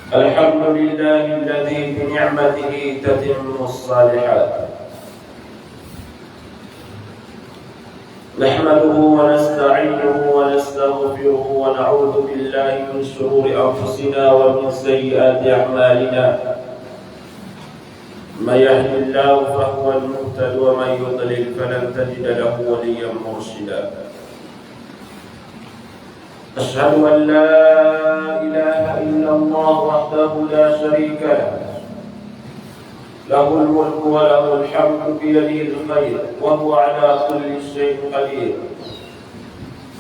الحمد لله الذي بنعمته تتم الصالحات. نحمده ونستعينه ونستغفره ونعوذ بالله من شرور أنفسنا ومن سيئات أعمالنا. من يهد الله فهو المهتد ومن يضلل فلن تجد له وليا مرشدا. أشهد أن لا إله إلا الله وحده لا شريك له، له الملك وله الحمد بيده الخير وهو على كل شيء قدير.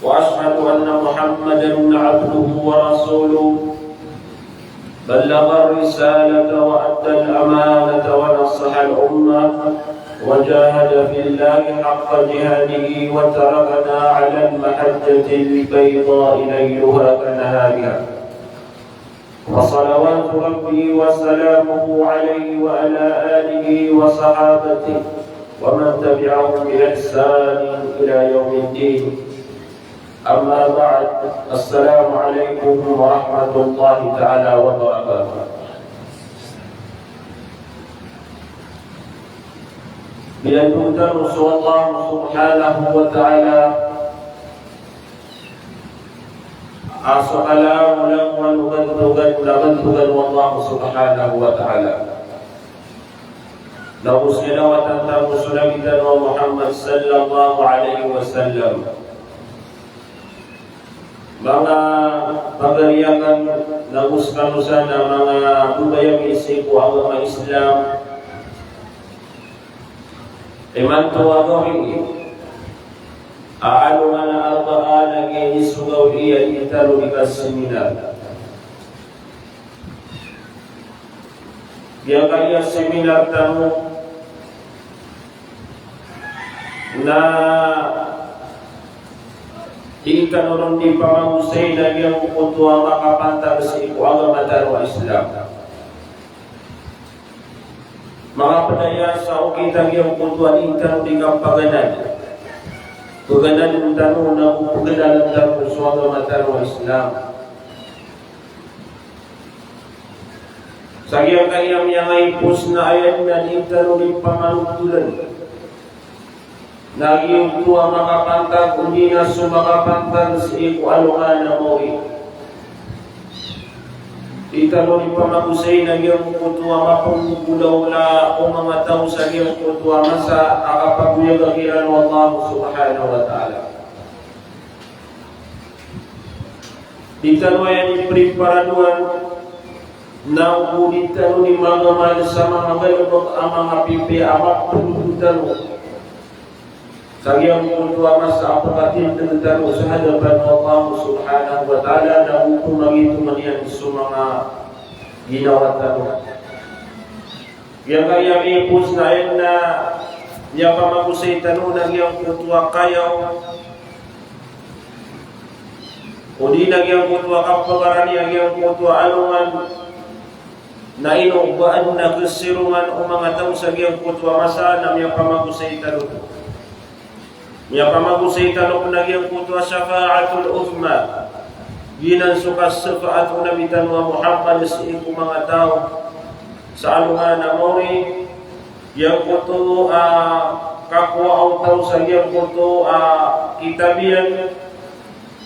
وأشهد أن محمدا عبده ورسوله، بلغ الرسالة وأدى الأمانة ونصح الأمة وجاهد في الله حق جهاده وتركنا على المحجة البيضاء ليلها كنهارها. وصلوات ربي وسلامه عليه وعلى آله وصحابته ومن تبعهم بإحسان إلى يوم الدين. أما بعد، السلام عليكم ورحمة الله تعالى وبركاته. Dianjurkan Rasulullah Subhanahu wa ta'ala as-salamu alaikum wa rahmatullahi wa ta'ala. Lahu salawatan tamusunabidan wa Muhammad sallallahu alaihi wasallam. Mga pagariyakan naguskan sana mga budaya misiku agama Islam iman tuwagawin aano nga na arbaan ang isugaw iya italo di seminar. Dia kaya seminar tamu na ikanon di pamangusay na iyang kutuwa makapantag sa iku agama taro Islam. Mga padaya sa ukitang iyong kutuan ikan di kampaganan. Paganan ng tanong na upaganan ng tanong sa agama taro Islam. Sa iyang kayang yang ipos na ayan na di tanong di pamangkulan. Naging tuwa makapantag, hindi na sumakapantag sa iku alungan na mo'y. Italo ni pamakusay na iyong kutuwa mapungkulaw na o mga tao sa iyong kutuwa masa akapaguyagagiran wa Allah subhanahu wa ta'ala. Italo yan ipreparaduan na italo ni mga mahal sa mga galubog ang mga pipi amak pagkutalo. Sa iyong kutuwa masa apakatin tentang sa hadapan Allah subhanahu wa ta'ala na upong magituman yan sa mga ginawa talo. Yang kaya ipos na yan na yang pamakusay talo na iyong kutuwa kayaw o di na iyong kutuwa kapagarani ang iyong kutuwa anungan na inugbaan na kasirungan o mga tao sa iyong kutuwa masa na iyong pamakusay talo. Yang pamagusay talok na iyang kutwa syafa'atul uthma. Ginan sukas syafa'atul nabitan wa Muhammad sa iku mga tao sa alungan na mori. Yang kutu kakwa au tao sa iyang kutu kitabian.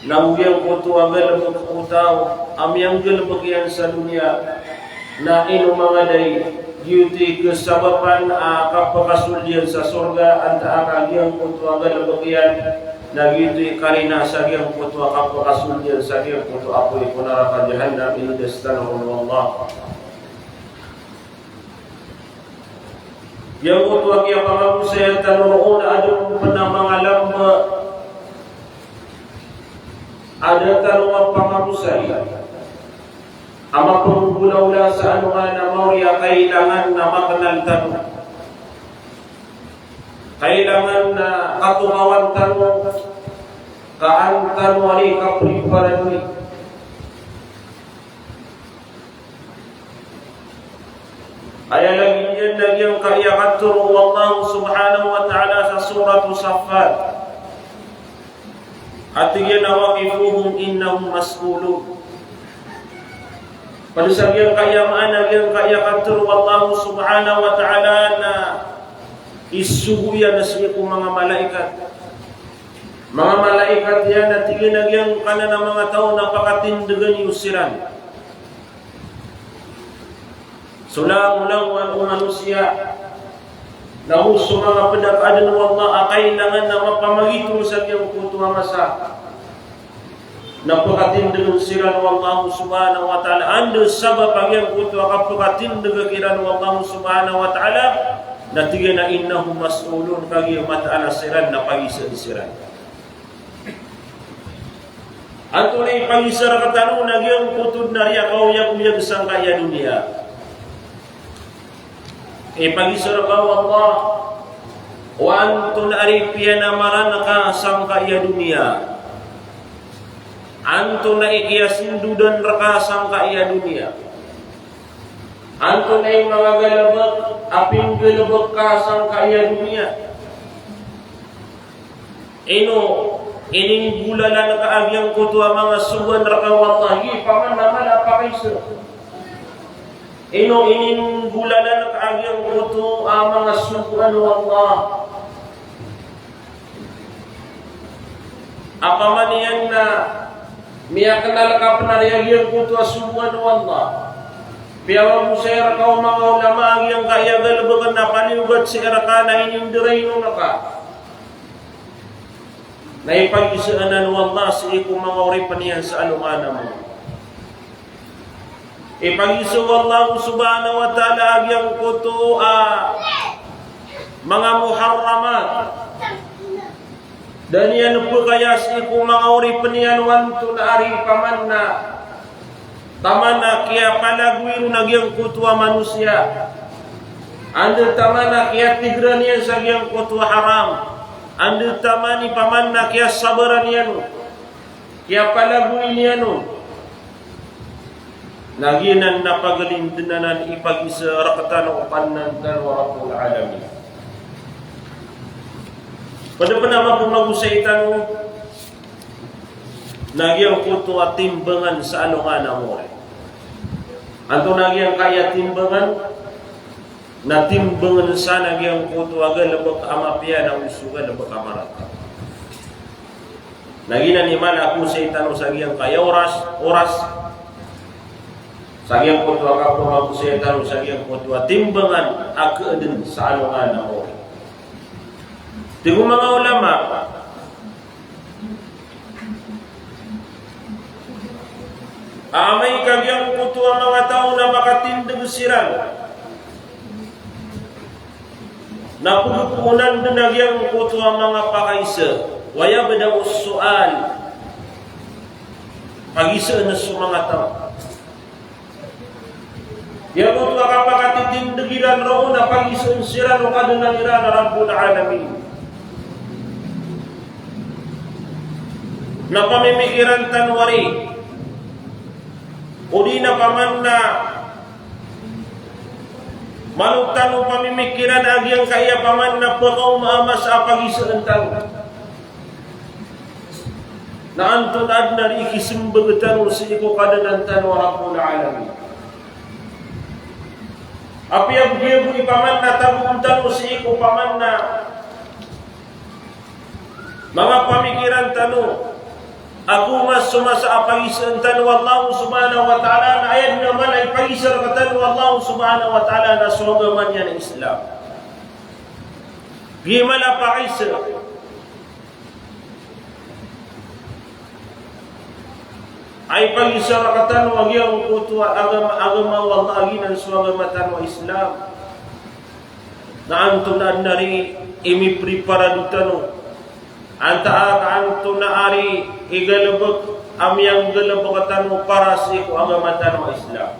Nang iyang kutu galabag utaw. Amiyang galabag yan sa dunia. Na ino mga day yuti kesababan kapakasulyan sa surga anta akagyang kutwa galabagyan na yuti karina sa gyang kutwa kapakasulyan sa gyang kutwa apoy punarakan jahannam inudestanahu Allah. Yang kutwa kaya pamagusay tanunoon adong mga lamba ada tanuang pamagusay ama pagugulaw sa anuman na maurya kailangan na makanal tanong. Kailangan na katumawan tanong kaan tanong ali kapriparan ni. Kaya lagi yan nagyang kaiyakatur Allah subhanahu wa ta'ala sa surat Saffat. At yan nawakifuhum innahum mas'ulun. pada sagian kaya mana yang kaya katur wallahu subhanahu wa ta'ala na isuhu ya nasiku mga malaikat. Mga malaikat yan na tiginagyan ka na ng mga tao na pakatindagan yusiran. Sulang-ulang ang manusia na huso mga pedakadan wallah kailangan na mapamagitong sa iyong kutuwa masa. Napakatindagan siran wallahu subhanahu wa ta'ala. Ando sabab ang iyong kutuwa kapakatindagan kiran wallahu subhanahu wa ta'ala na tiga na innahum mas'ulun kagi mata'ala siran na pag-isa siran. Anto na ipangisar katano na iyong kutod na riya kauyag-uyag sang kaya dunia. Ipangisar ka wallah wa anto na aripiya na maranaka sang kaya dunia. Anto na ikiyasindudan raka sang kaya dunia. Anto na yung mga galabag, aping galabag ka sang kaya dunia. Ining bulala na kaagyang kutuwa mga suwan raka wallahi, paman naman apakaiso. Ining bulala na kaagyang kutuwa mga suwan wallah. Apaman yan na miyak na laka panariyagyan kutuwa suwan wallah. Piyawa mo sa era ka mga ulama agyang kaya galabagan na paniugat sa era ka na inindiray nung naka. Na ipag-isaanan wallah sa ikong mga uripan niyan sa alungana mo. Ipag-isa wallah subhanahu wa ta'ala agyang kuto mga muharramat. Dan yan po kaya sa ikong mga uripan niyan wanto na ari paman na taman na kaya palagwiro nagyang kutuwa manusia. Ando taman na kaya tigran niyan sa agyang kutuwa haram. Ando tamani paman na kaya sabaran yan, kaya palaguin yan. Naginan na pagalindanan ipag-isa rakatan o panantan wa rabbul alamin. Pada pa naman pumagusaitan mo, nagyang kuto at timbangan sa alungan mo. Anto nagyang kaya timbangan, na timbangan sana gyang kuto aga labak amapya na usuga labak amarata. Nagina ni man ako sa itano sa gyang kaya oras sa gyang kuto aga po ako sa itano sa gyang kuto timbangan akaden sa alungan na mo. Tigo mga ulama amay kagyang kuto ang mga tao na makatindag siran. Napupunan din nagyang kuto ang mga pakaisa. Waya ba daw sual? Pag-isa na sa mga tao. Yang kuto kapakatitindagiran roon na pag-isa siran o kadunangira na Rabbul Alamin. Na pamimikiran tanwari. O di na paman na manugtan o pamimikiran agyang kaya paman na pakaw maama sa pag-isaan tao. Na antunad na ikisimbagatan o sa iko kadanantan wa Rabbul Alamin. Apiyab-giyab ipaman na tabuuntan o sa iko paman na mga pamikiran tanong. Ako mas sumasa pag-isaan tanu Allah subhanahu wa ta'ala na ayat naman ay pag-isar katan Allah subhanahu wa ta'ala na sugaman niya ng Islam. Gimala pag-isar. Ay pag-isar katan wag yung kutuwa agama wallah aginan sugamatan wa Islam. Na antunad na rin imi-prepara dutano. Anta anto na ari igalabag amyang galabagatan mo para sa iko agamatan mo Islam.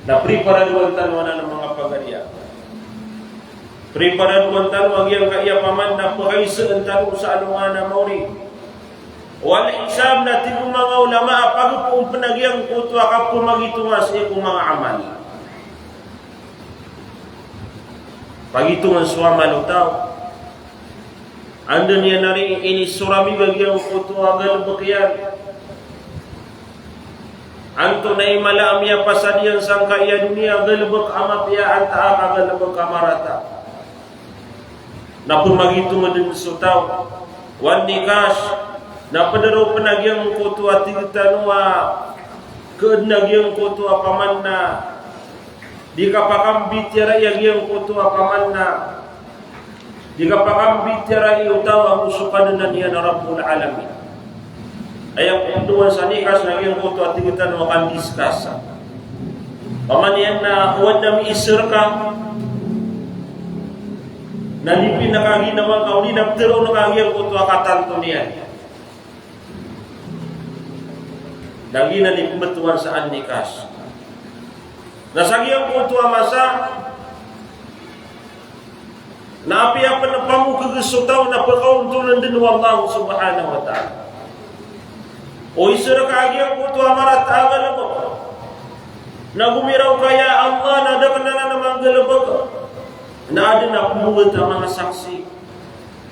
Na preparaduan tanwa na ng mga pagariya. Preparaduan tanwa agyang kaya paman na pakaisaan tanwa sa alungan na mauri. Wala isab na tinong mga ulama pagupong panagyang kutwa ka pumagitunga sa iko mga amal. Pagitungan sa amal utaw. Anda niya na rin inisurami bagyang kuto agal bakyan. Anto na imala amya pasadiyan sang kaya dunia galbek amat ya anta aka galbek amarata. Na pumagitu madin sutaw wan nikash na padaro panagyang kutu atigitanwa kenagyang kutu apamanna di kapakambit yara yagyang kutu apamanna di kapakambit yara iutawa musukanan niya na Rabbul Alamin. Ayang kuntuan sa nikas na yung kuto at tigitan mo kan diskasa. Paman yan na huwad na miisir ka, nalipin na kaginawa ka, uli nagtiro na kagiyang kuto akatanto niyan. Lagi na nipumatuan sa nikas. Nasagiyang kuto amasa, naapiyapan na pamukagusutaw na pagkauntulan din wa Allah subhanahu wa ta'ala. O isura kagiyang kuto amarat agal mo. Nagumiraw kaya Allah na dakan na namang galabag. Na adin na pumugat ang mga saksi.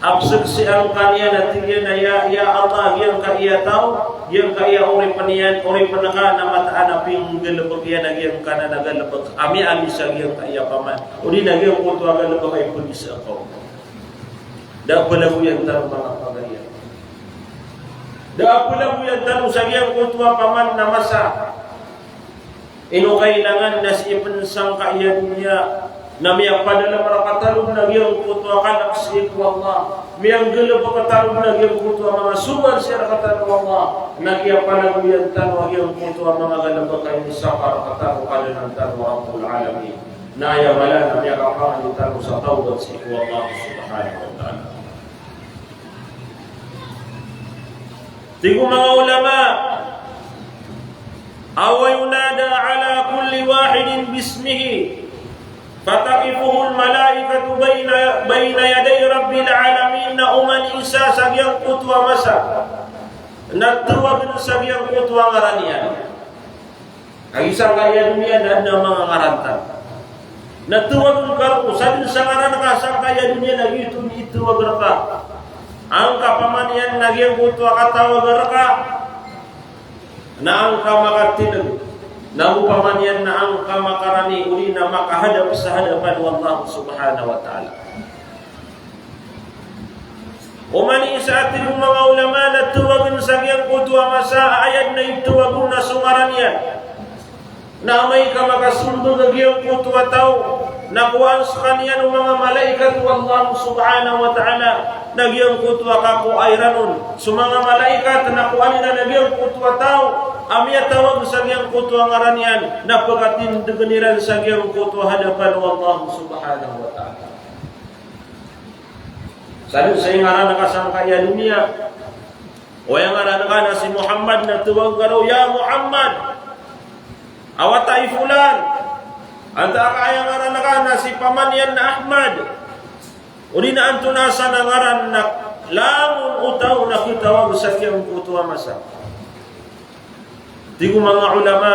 Absaksi ang kanya na tigyan na ya Allah yang kaya tao, yang kaya ori paniyan, ori panaka na mataan aping galabag yan nagyang kana na galabag. Ami alisa yang kaya paman. O di nagyang kuto agalabag ay pulis ako. Dapalang yan tarong mga pagayang. Daapulang mo yan tanong sa iyang kutwa paman na masa. Ino kailangan na si ipansang kaiyan niya na miyang padala marakatalong na iyang kutwa kanak si Allah. Miyang gala pagkatalong na iyang kutwa mga suman siya rakatalong Allah. Nagyapalang mo yan tanong iyang kutwa mga galaba kayo ni Saka rakatalong kalanang tanong Rabbul Alamin. Nayamala na miyang kapangan ni tanong sa tawad si Allah subhanahu wa ta'ala. Tigo mga ulama, awa yunada ala kulli wahidin bismihi, fatakifuhu al-malaikatu bayna yaday Rabbil Alamin na uman isa sa giyang kutwa masa, nagtuwag sa giyang kutwa ngaranian. Ang isang kaya dunia na mga ngarantan. Nagtuwag karu, sa din sa ngaran ka, sa kaya dunia na ito ka. Ang kapamanian nagyang kutwa katawag ka na ang kamakatinag na upamanian na ang kamakarani uli na makahadap sa hadapan wa Allah subhanahu wa ta'ala. Umani sa ating mga ulama na tuwagan sa giyang kutwa masa ayat na ituwagun na sumaranian na may kamakasuldo na giyang kutwa tao na kuhaan sa kaniya ng mga malaikat wa Allah subhanahu wa ta'ala nagyang kutwa kako ayranon sa mga malaikat na kuhaan na nagyang kutwa tao amya tawag sa gyang kutwa ngaranian na pagkatindaganiran sa gyang kutwa hadapan wa Allah subhanahu wa ta'ala. Sabi sa ngaran na kasangkaya dunia o yung ngaran na si Muhammad na tuwag garaw, ya Muhammad awatay fulan anta kaya ngaran na si pamanyan na Ahmad uli na antunasan ang ngaran na lamun utaw na kitawag sa gyang kutwa masa. Tigo mga ulama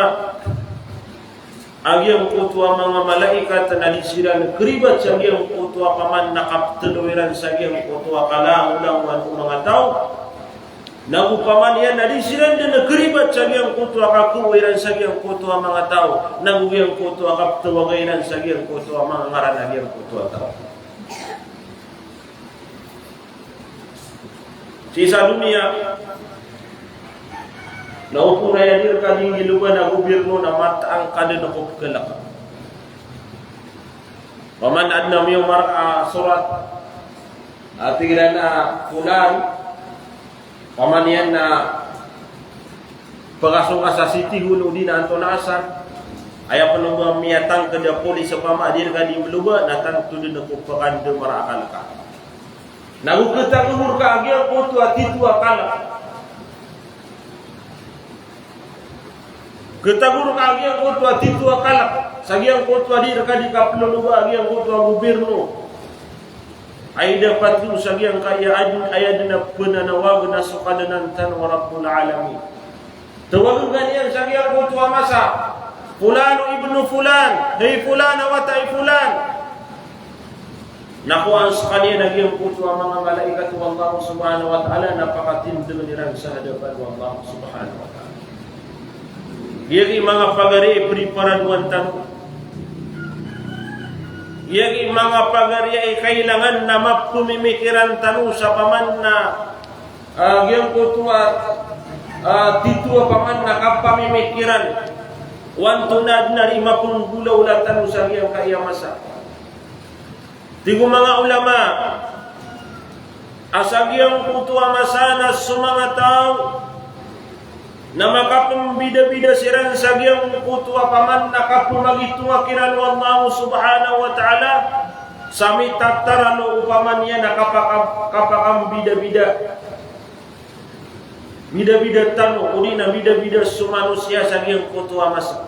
ang iyang kutwa mga malaikat na nalisiran kribat sa iyang kutwa paman nakapteluwiran sa iyang kutwa kalaulangan ng mga tao nagupaman yan nalisiran din na kribat sa iyang kutwa kakuwiran sa iyang kutwa mga tao naguyang kutwa kaptawagainan sa iyang kutwa mga ngaran ng iyang kutwa tao. Sa dunia naupo na yadir ka ding gilugan na gobyerno na mataang kadinakop kalaka. Pamanad na may marka surat at tignan na fulan pamanian na pagasunga sa city hulo din na antonasan ayaw pa nung miyatang kada polis sa pamadir ka ding luba na tanto din ako pakanda marakal ka. Nagukitang umur ka agyan ko to at ito akala. Ketaguru kagiang kutwa titu akalak sagiang kutwa dir kadi kaplo agiang kutwa gubernur ay dapat tu sagiang kaya ayad na pananawag na sukadanan tan Rabbul Alamin tawagan ganyan sagiang kutwa masa fulano ibnu fulan hey fulan awatay fulan nakuha sa kanya nagyang kutwa mga malaikat wa Allah subhanahu wa ta'ala napakatindig nilang sa hadapan wa Allah subhanahu wa ta'ala. Yagi mga pagari priparaduan tanu. Yagi mga pagari ay kailangan na mapumimikiran tanu sa paman na yang kutua titua paman na kapamimikiran. Wan tunad na 50 bulaw la tanu sa iyang kayamasa. Tigo mga ulama asagyang kutua masana sa mga tao na makapambida-bida siran sagyang kutua paman na kapumagituwa kiran Allah subhanahu wa ta'ala sami tatarano upaman niya na kapakambida-bida bida-bida tanu uli na bida-bida sa manusia sagyang kutua masa.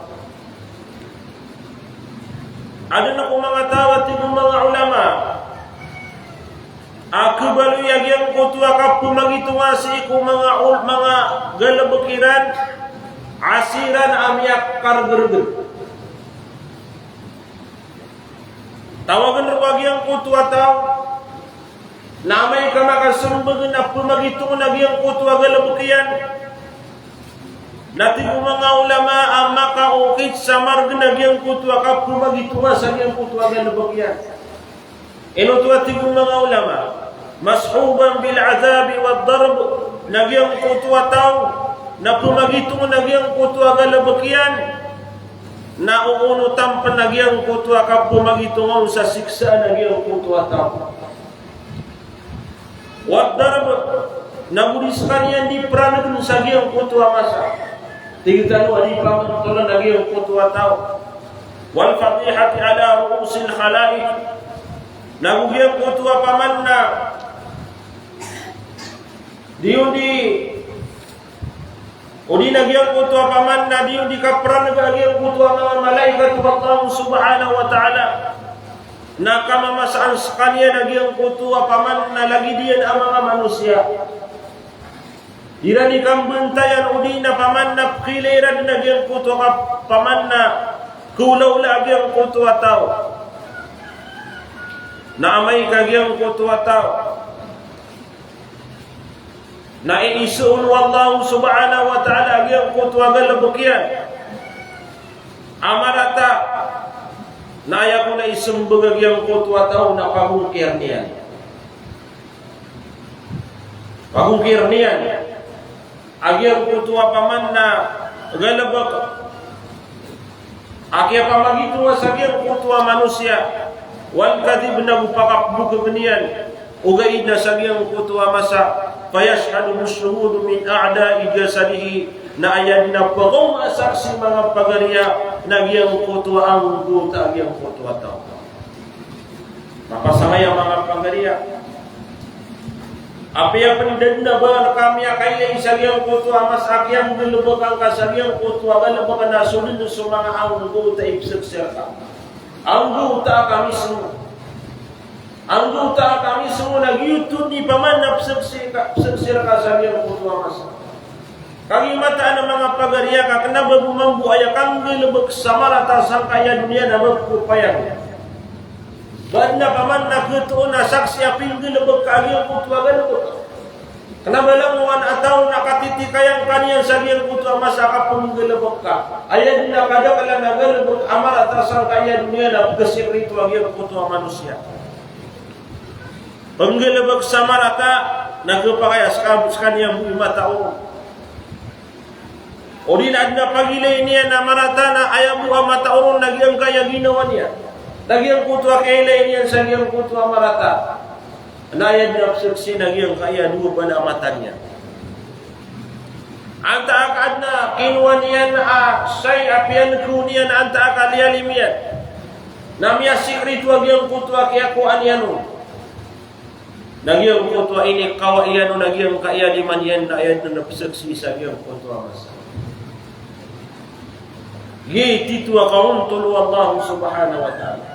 Ada na kung mga tawat ng mga ulama Akibalu yang kutua kapu magituwasi ku mga galabukiran asiran amyak kargerger. Tawagan rawag yang kutua tau namay ka makasumbagan na pumagitu nagyang kutua galabukian. Nati ku mga ulama ang makaukit sa marga nagyang kutua kapu magituwasa yang kutua galabukian. Inutuwati kong mga ulama mashuban bil azabi wad darb nagyang kutua tao na pumagitong nagyang kutua galabakian na uunutan pa nagyang kutua ka pumagitong sa siksa nagyang kutua tao wad darb nabulis kanyan di pranagin sa nagyang kutua masa tigitano adi pamantulan nagyang kutua tao wal fatihati ala ruusil khalaik nagugyang kutua paman na diundi udi nagyang kutua paman na diundi kapran nagyang kutua mga malaikat Allah subhanahu wa ta'ala na kamamasaan sa kanya nagyang kutua paman na lagi diyan ang mga manusia dirani kang bantayan udi na paman na kiliran nagyang kutua paman na kulaw nagyang kutua tao na amay kagyang kutua tao na iisuun wallahu subhanahu wa ta'ala agyang kutua galabukian amarata na ayaw ko na isumbag agyang kutua tao na pagungkir niyan agyang kutua paman na galabak agyang pamagituwa sa agyang kutua manusia wal kadhib na bupakapbuk kebenian ugaid na sagyang kutua masa fayashhadu mushuhud min a'da'i jasadihi na ayan na pagong asaksi mga pagariya nagyang kutua ang buta agyang kutua tao mapasangay ang mga pagariya api ang pendan na ba kami kaya isagyang kutua mas agyang nilubog ang kasagyang kutua galabag na sunod sa mga ang buta ipsagsirka ang duta kami semua. Ang duta kami semua nag-YouTube ni paman na psagsira ka sa iyang kutua masa. Kami mata ng mga pagariya ka na bumambu ay kang gilubog sa marata sa kaya dunia na magpupayang. Ba't na paman nagtuon na saksi aping gilubog ka iyang kutua galubog. Kanabalanguan ataw nakatitikayang kaniyang sa iyang kutua masa kapag gilubog ka. Ayan na kadakala na galubog amarata sa kaya dunia na pagkasir rito ang iyang kutua manusia. Panggalabag sa marata, nagpapakayas kabus kaniyang lima taon. O dinad na pagilay niya na marata na ayaw mo ang mataoron, nagyang kaya ginawa niya. Nagyang kutwa kailay niya sa nagyang kutwa marata. Nayad na pagsaksi, nagyang kaya duwa pa na mata niya. Ang taakad na kinuha niya na say apian ko niya na ang taakad lialim yan. Namiyasik rito nagyang kutwa kaya kuan yan o. Nagyang kutua ini kawaian o nagyang kaya liman yan na ayat na napasaksi sa nagyang kutua masa. Gititwa kaun tulu Allah subhanahu wa ta'ala.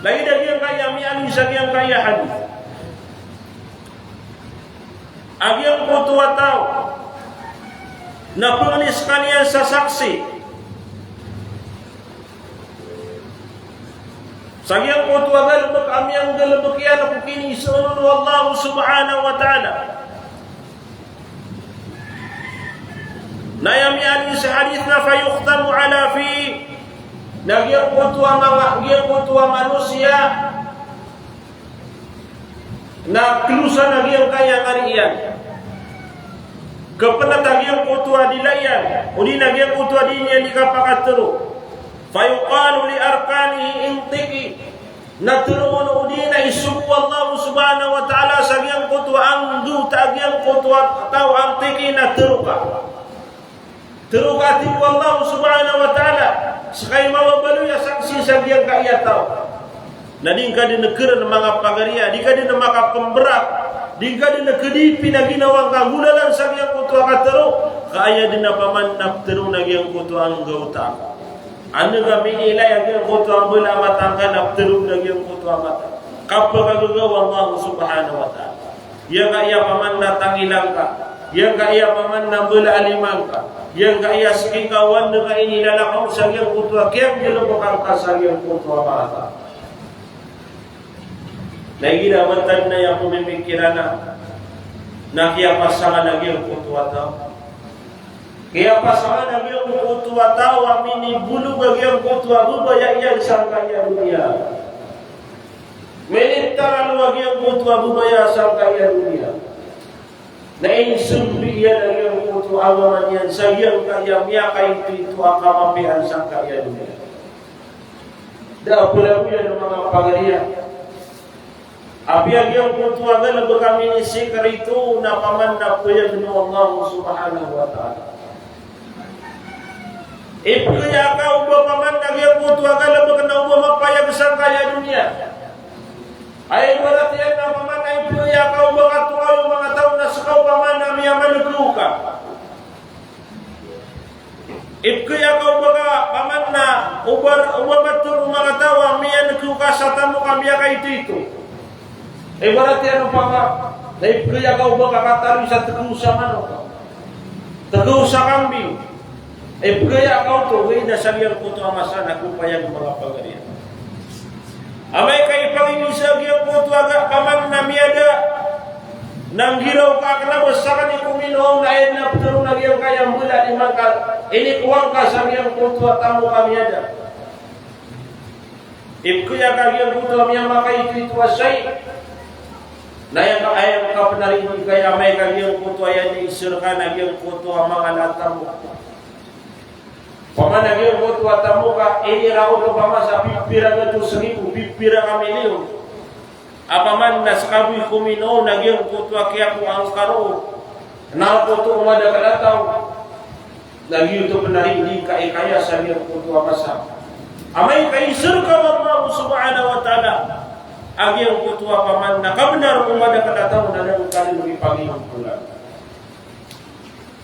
Lagi nagyang kaya mi'alin sa nagyang kaya hadith. Agyang kutua tao na punis kaniya sa saksi. Sagyang kutua galbak amyang galbak yan ako kinisunod Allah subhanahu wa ta'ala. Nayami ali hadithna fayukhtamu ala fi nagyang kutua manusia na kelusan nagyang kaya kariyan kepenat nagyang kutua dilayan udi nagyang kutua dinya dikapakat teruk fayuqalu li arkanihi intiki natruun udi na isubu Allah subhanahu wa ta'ala sagyang kutua angdu tagyang kutua tau antiki natruka terukati Allah subhanahu wa ta'ala sekali mawabalu ya saksi sagyang kaya tau nading ka din negara ng mga pagaria di ka din mga pemberat di ka din kedipi na ginawang kagulalan sa iyang kutua katero kaya din na pamanap tero na iyang kutua ang gauta ano kami nila yung kutua ang bula matangkan na tero na iyang kutua mata kapag kagagawa Allah subhanahu wa ta'ala yang kaya paman na tangilang ka yang kaya paman na bula alimang ka yang kaya sikikawan na kaya nilalakaw sa iyang kutua kaya nilabakang ka sa iyang kutua mata Nagira matan na yang pemikiran na kaya pasangan lagi ang kutua tao. Kaya pasangan lagi ang kutua tao amini bulu bagi ang kutua bubaya yang sangkaya dunia. Menitara lagi ang kutua bubaya sangkaya dunia. Na insumbi yan lagi ang kutua awaman yan sayang kaya miyaka itu akamapihan sangkaya dunia. Dah pula ng mga pagarian. Apia yang kutua gala kami ni sikar itu na paman na puya gino Allah subhanahu wa ta'ala. Ipkaya ka ubo paman na yang kutua gala bakana ubo mapaya besar kaya dunia. Ay barat yan na paman na ipkaya ka ubo katuwa yung mga tao na sukaw paman na miyamalugluka. Ipkaya ka ubo ka paman na ubo matur mga tao miyamalugluka sa tamu kami ka itu. Ibarat yan ang paka, naipkaya ka ba kakatari sa teguh sa manok, teguh sa kambing. Ipkaya ka ito, gaya na sabihan ko ito amasan, ako pa yan mga pagarian. Amay kay panginisag yung po ito aga, paman na miyada, nang hiraw ka kalabas sa kanin kuminong na ayun na puturo na giyang kaya mula ni Mangka, inikuwang ka sabihan ko ito at tamo ka miyada. Ipkaya ka giyang po ito amiyama kay ito asay, na yang ayam ka penarin kaya may kagiyang kuto ayan ni isurkan agiyang kuto ang mga latamu. Paman agiyang kuto atamu ka ini raw do pama sa pipira nga 2,000 pipira ka milyon. Apaman nas kabuy kumino nagyang kuto kaya ko ang karo. Na kuto umada kalataw. Nagyo to penarin di kaya sa agiyang kuto amasa. Amay kay isurkan Allah subhanahu wa ta'ala. Agi ang kutua paman na kabenar umada kadataw na nang kalin ng ipangihang pulang.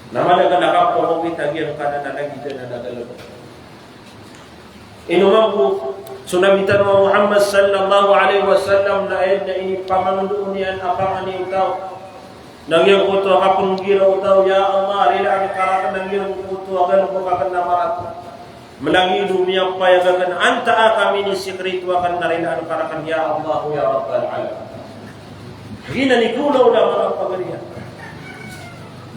Namada ka nakapawawit agi ang kanan na nagita na nagalabo. Inumambu, sunabitan mo Muhammad sallallahu alaihi wasallam na ayun na inipamanundoon niyan apangan niyong tao. Nagyang kutua kapungiraw tao, ya Allah, rila ang karakan nagyang kutua, gano'n po kakan na marat. Melangi dunia payagan anta kami ni sikrit wa kan narina karakan ya Allah ya rabbal alamin. Hina nikulo na mga pagarian.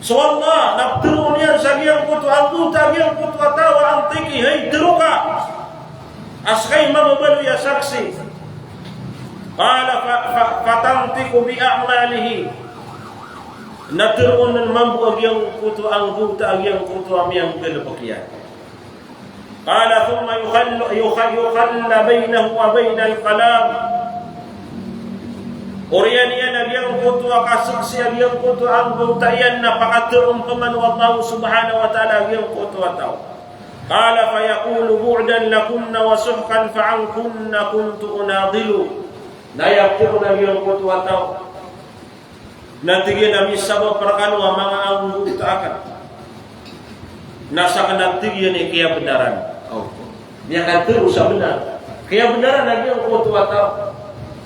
So Allah nabturu niyan sa giyang kutu ang giyang kutu tawa antiki hay deruka. Askay mababalu ya saksi. Qala fatantiku bi a'malihi. Naturun mambu giyang kutu ang giyang kutu amiyang gelbakiyan. قال ثم يخل بينه وبين الكلام Oriyan yan agiyang kutu akasaksi agiyang kutu ang butayan na pakatuong paman Allah subhanahu wa ta'ala agiyang kutu ataw. Qala fayaqulu bu'dan lakunna wa suhkan fa'ankunna kuntu unadilu. Nayaptiru agiyang kutu ataw. Nantigin namin sabab perkanu mga ang butakan. Nasa kanagtigyan ni kaya benaran. Yang kata usah benar. Kaya benaran lagi yang kutu atau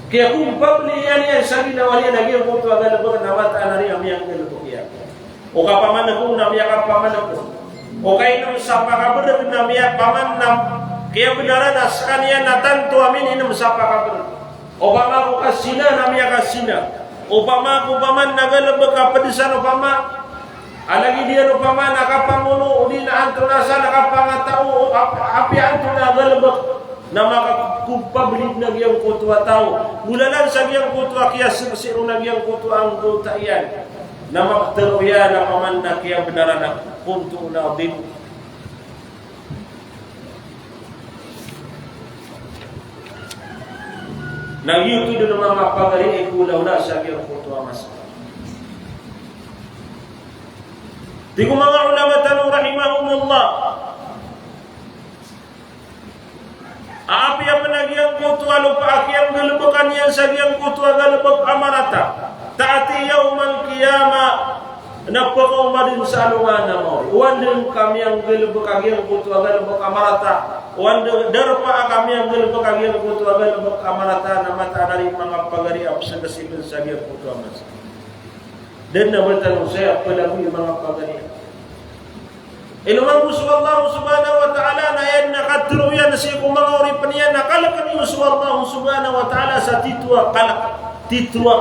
kaya kung pablihan yan sabi na wali lagi yang kutu agad na namata anari ang yang kelukuya. O kapaman ako namiya kapaman ako. O kay nung sa pakabar namiya paman nam kaya benaran as kaniya natanto amin inam sa pakabar. O pama ko kasina namiya kasina. O pama ko paman nagalabag kapadisan o pama Alagi dia rupama nakapanguno uli na antuna sa nakapangatao api antuna galbak na makakupablit na giyang kutwa tao. Mulalan sa giyang kutwa kaya sirsiro na giyang kutwa ang gultaiyan na makteruya na paman na kaya benaran na kunto na din. Nang yuto doon ng mga pagari ay kulaw na sa giyang kutwa mas. Di ko mga ulama tanong rahimahumullah, aapi ang managiyang kutwa lupa akiyang galubakan yan sa giyang kutwa galubag amarata taati yawmal kiyama napakauma din sa alungan na mo uwan din kami ang galubag akiyang kutwa galubag amarata uwan din darpa kami ang galubag akiyang kutwa galubag amarata na mata na rin mga pagari sa kasibin sa giyang kutwa mas. Dan na bertanong saya padaku yung mga pagani. Ilumang gusto Allah subhanahu wa ta'ala na yan nakatruyan si kumangori pa niya nakalakan yung gusto Allah subhanahu wa ta'ala sa titwa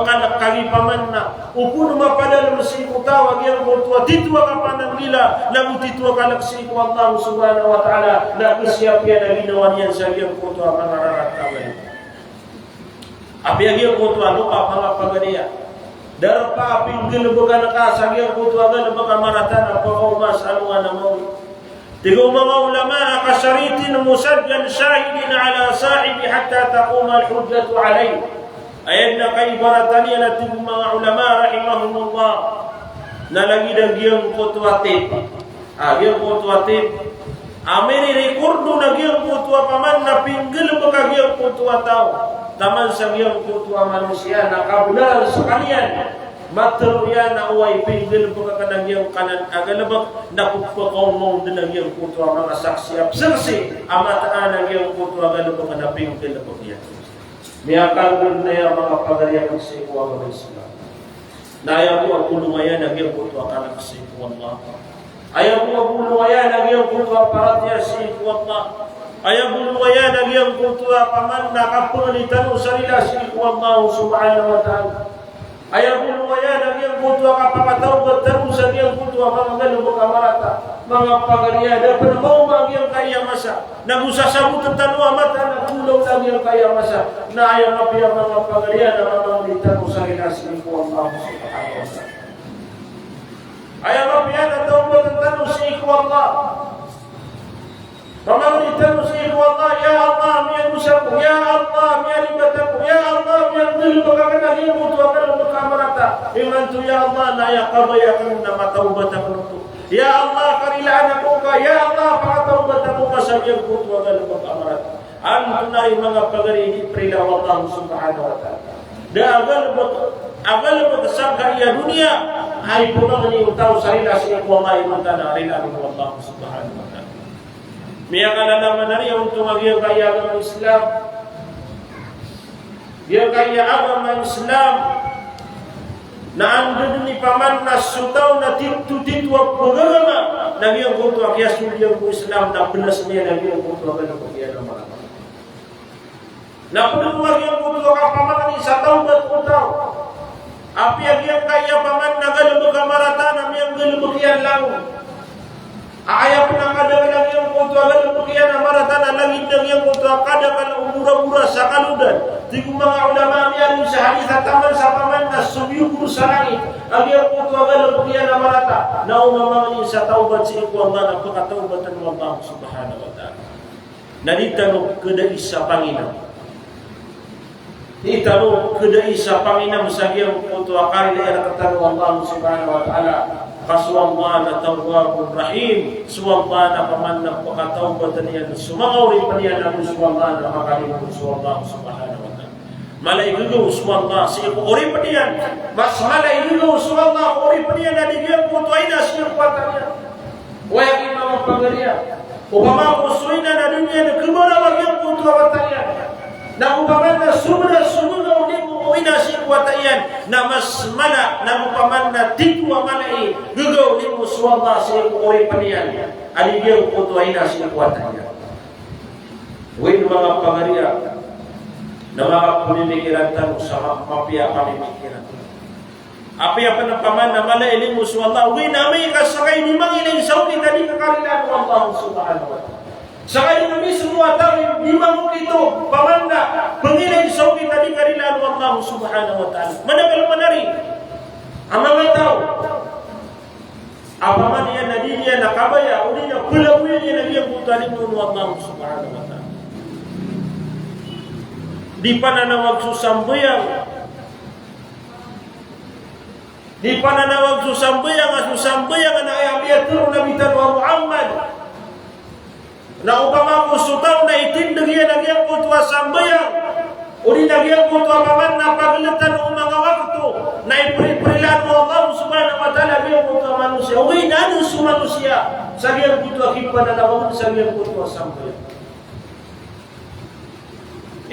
kalak kagi paman na upo mapadala si kutawag yung kutwa titwa kapanan nila lagu titwa kalak si Allah subhanahu wa ta'ala na kisyap yan na ginawa niyan sa yung kutwa manararatawin. Abi yung kutwa lupa mga paganiya. Darpa pinggil bukan ka sagya kutwa gal baka maratan apa umas alungan namo tigo mga ulama akasharitin musajjal shahidin ala sahibi hatta taqum al-hujjatu alayhi ayat na kay baratani na tigo mga ulama rahimahumullah nalagi dagyang kutwa tip gyang kutwa tip amiri rekordo na gyang kutwa paman na pinggil baka gyang kutwa tao taman sa giyang kutwa manusia na kabulan sa kanian matruya na uway pinggil pagkakanang giyang kanan agalabag na pagpakaw din ang giyang kutwa mga saksi absirsi amataan ang giyang kutwa agalabag na pinggil po niya miyakal na yung mga pagariyan ng sikuwa ng Islam na ayaw po ang kulungayan ang giyang kutwa kanak sikuwa Allah ayaw po ang kulungayan ang giyang kutwa paratya sikuwa Allah ayaw bulungayan ang iyang kultura paman nakapunitan o sarila sikuwa Allah subhanahu wa ta'ala ayaw bulungayan ang iyang kultura kapapataw ba't sa iyang kultura mga galubog amarata mga pagariya dapat mo ang iyang kaya masa nagusasabot ang tanong mata na kulaw ang iyang kaya masa na ayaw mapiyang mga pagariya na mamalitan o sarila sikuwa Allah subhanahu wa ta'ala ayaw mapiyang ang tanong sikuwa Allah Pemerintahan Muslim Allah ya Allah mian musaku ya Allah mian ibadaku ya Allah mian dulu bagaimana dia mutuakan untuk kamarata iman tu ya Allah na ya qabayakan nama taubataku ya Allah karila anakku ya Allah pakataubataku masajid mutuakan untuk kamarata antuna mga pagari ini perila Allah subhanahu wa ta'ala da agal bersangka ya dunia hari pulang ni utau sarila siku mai mantana rila Allah subhanahu wa ta'ala Mia kalalaman na rin untuk maging kaya agama Islam. Dia kaya agama Islam na andun ni paman na sutaw na titu-titu ang pagagama naging kutu akya sulyang po Islam na belas niya naging kutu agad ang pagkiyama. Na punong maging kutu ka paman ni sa taon at kutaw. Api ang kaya paman na galubog kamarata na miyang galubog yan lang. Ayah pernah kadang-kadang yang kutu akan demikian amaratan langit dan yang kutu kadang-kadang umura-umura sakaludan. Tiga mga ulama yang sehari taman sapaman na subyukur sarangit. Ang yang kutu akan demikian amarata. Na umamang ni sa taubat si iku Allah na pagkataubatan mo Allah subhanahu wa ta'ala. Nanitanong kada isa Panginoon. Itanong kada isa Panginoon sa yang kutu akari na katawa Allah subhanahu wa ta'ala. Kaswallah tawwabur rahim suwallah na pamanna pakataubatan niya sumawri pa niya na suwallah na makalimutan suwallah subhanahu wa ta'ala malaigo suwallah si ori pa niya mas malaigo suwallah ori pa niya na digyan po ay na siya patanya waya imam pagariya upama usuina na dunia na kumara wagyan po patanya na upaman na sumra ina si kuwatayan na mas mala na mupaman na titwa malai gugaw ni muswallah si kuori paniyan aligyan ko to ina si kuwatayan win mga pangariya na mga pamimikiran tanong sa mapia pamimikiran Apa yang penampaman na mala ilmu suwallah wi nami ka sakay ni mangilay sauli tadi kakarilan Allah subhanahu wa ta'ala. Sakay nami semua tahu di mangu itu pamanda pengilay sauli tadi kakarilan Allah subhanahu wa ta'ala. Manakal manari amang tahu apa man yan nadinya nakabaya ulinya pulawin yan nagiyang butaling nun Allah subhanahu wa ta'ala. Di pananawag susambayang di pananawag susambayang na ayat turun Nabi Tanwa Muhammad na upama ko sutaw na itindig yan nagyang kutwa sambayang uli nagyang kutwa paman na paglatan o mga wakto na ipriprilan mo Allah subhanahu wa ta'ala nagyang kutwa manusia uwi na ano sumanusia sa nagyang kutwa kipananawag sa nagyang kutwa sambayang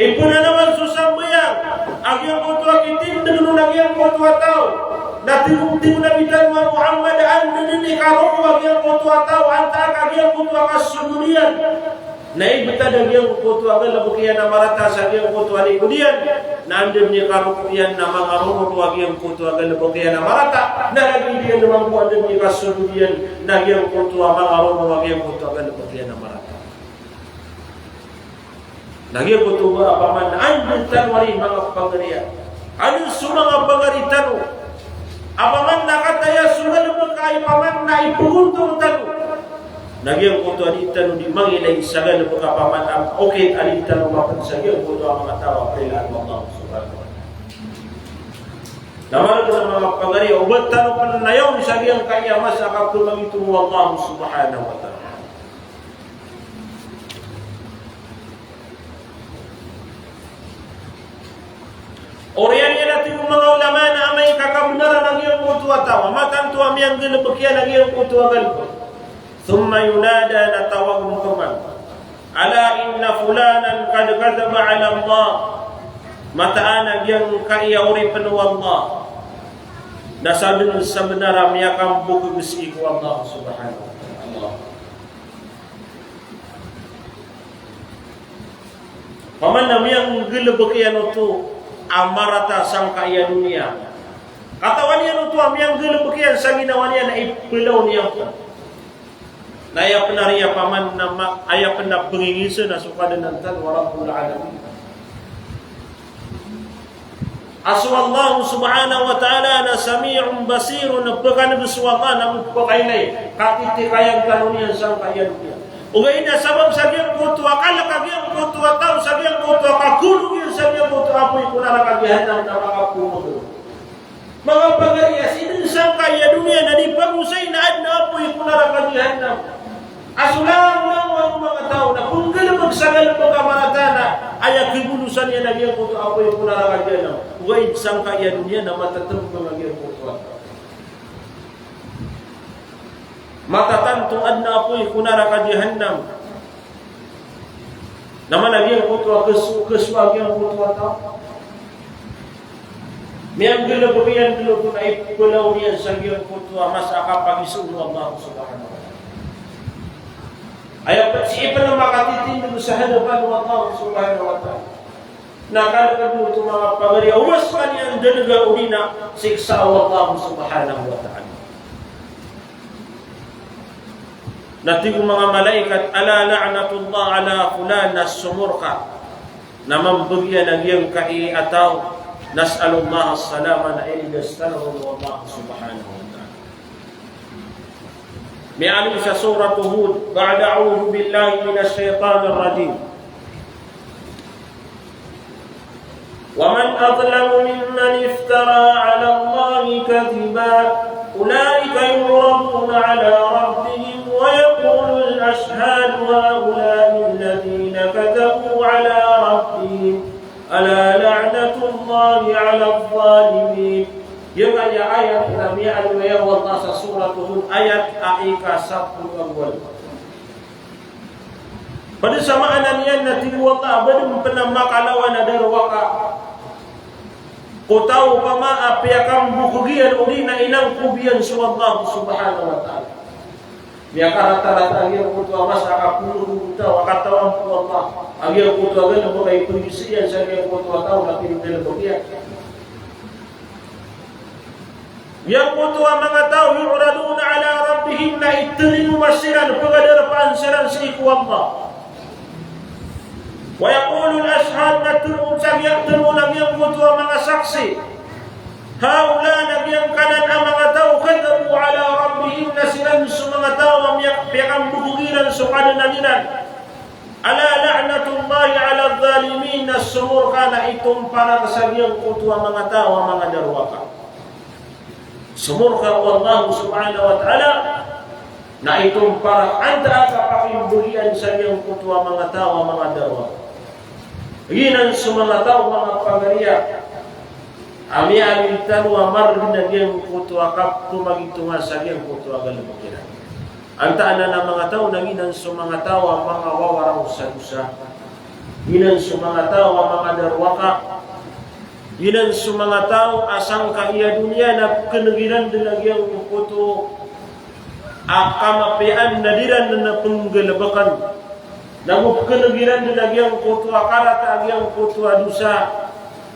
ipunanawag susambayang nagyang kutwa itindig no nagyang kutwa tao na tinunting na bitan wa Muhammad an nini karo wa yang kutwa tao anta kagiyang kutwa kasunian na ibita dagyang kutwa gal bukiyan na marata sa giyang kutwa ni kudian na andem ni karo kuyan na mga ro wa giyang kutwa gal bukiyan na marata na lagi diyan naman ko andem ni kasunian na giyang kutwa mga ro wa giyang kutwa gal bukiyan na marata nagyang kutwa apaman andem tanwari mga pagariya ano sumanga pagaritan apaman nakataya sungal magkay paman na ipuguntong tano nagyang kuto alitan di mangilay sagal pagkapaman ang okay alitan mapan sa gyang kuto ang mga tao prilan Allah subhanahu wa ta'ala naman ko sa mga pagari ubat tano pananayaw sa gyang kaya mas akakulang itong Allah subhanahu wa ta'ala. Oriyan yan natin yung mga ulama na may kakabunaran ng iyong kutuwa tawa. Matanto ang iyang gilabakyan ng iyong kutuwa galpo. Thumma yunada na tawag mo kaman. Ala inna fulanan kad kadaba ala Allah. Mataan ang iyang kaiyauri panu Allah. Nasabi sa benaram yakang bukugus iku Allah subhanahu wa ta'ala. Paman na iyang gilabakyan ito. Amarata sang kaya dunia. Katawan niya nung tuwam yang gilabakyan sa ginawa niya na ipilaw niya po. Na ayaw penariya paman na ayaw penapengingisa na sukadanantan warabbul alamin. Asu Allah subhanahu wa ta'ala na sami'un basirun na pagkanabuswaka na magpakailay katitikayan kanunian sang kaya dunia. Ugay na sabab sa giyang kutwa kala kagiyang kutwa tao sa giyang kutwa kakulong yun sa giyang kutwa apoy kunara kagihan na makakulong. Mga pagariya sininsang kaya dunia na di pagusay na ad na apoy kunara kagihan na asulang lang ang mga tao na kung gala magsagal pagkamaratana ay kibulusan niya na giyang kutwa apoy kunara kagihan na ugay isang kaya dunia na matatang mga giyang kutwa tao. Matatanto adna apoy kunara ka jahannam. Naman lagi ang kutwa keswag yang kutwa tao. Miyang gilabukiyan dulu kung ay pulaw niya sa giyang kutwa mas akapag-isulo Allah subhanahu wa ta'ala. Ayaw patsiipan na makatitin sa hadapan ng Allah subhanahu wa ta'ala. Nakalagad mo itong mga pagariya. Umas ka niyang dalaga urina siksa Allah subhanahu wa ta'ala. Nating mga malaikat ala la'natullah ala fulan as-sumurqa naman bagyan ang iyang kaiataw nas'alullah as-salama na iligastalahu Allah subhanahu wa ta'ala. May alim sa surah Hud ba'da a'udhu billahi minash shaitanir rajim وَمَنْ أَظْلَمُ مِمَّنِ افْتَرَى عَلَى اللَّهِ كَذِبًا أُولَئِكَ يُعْرَضُونَ عَلَى رَبِّهِمْ وَيَقُولُ الْأَشْهَادُ هَؤُلَاءِ الَّذِينَ كَذَبُوا عَلَى رَبِّهِمْ أَلَا لَعْنَةُ اللَّهِ عَلَى الظَّالِمِينَ. Yung ayat na may alwaya Allah sa surah Hud ayat aika 10 awal. Pada samaan niyan na tiwala badum penamakalawan na darwaka. Ko tahu pa maapi akang bukugian uli na inang kubian sa Allah subhanahu wa ta'ala. Niya karata-rata agyan kutwa mas akapulong tahu akatawan po Allah. Agyan kutwa gano'n mo kay pagisiyan sa agyan kutwa tahu na pinagdalabagian. Yang kutua mga tao yu'raduna ala rabbihim na itilimu masiran pagkadarapaan siran sa iku Allah. Wa yaqulu al-ashhad na tulungan yang kutua mga saksi. Haula nabiyang kanan ang mga tao kadabu ala rabbihim na siran sa mga tao amyakang bubugiran sa kananaginan. Ala la'natullahi ala dhalimin na sumur ka na itong para sa iyang kutua mga tao mga darwaka. Sumurka Allah subhanahu wa ta'ala na itong para anda kapakimbulian sa iyong kutua mga tao, mga darwa. Ginan sa mga tao, mga pagariya. Ami amin tanwa marrin na iyong kutua kap kumagitunga sa iyong kutua galabakiran. Antaan na ng mga tao na ginan sa mga tao, mga wawaraw sa dusa. Ginan sa mga tao, mga darwaka. Ginan sa mga tao asang kaya dunia na kenegiran dinagyang kuto akamapian na diran na penggalabakan namu kenegiran dinagyang kuto akarata agyang kuto dusa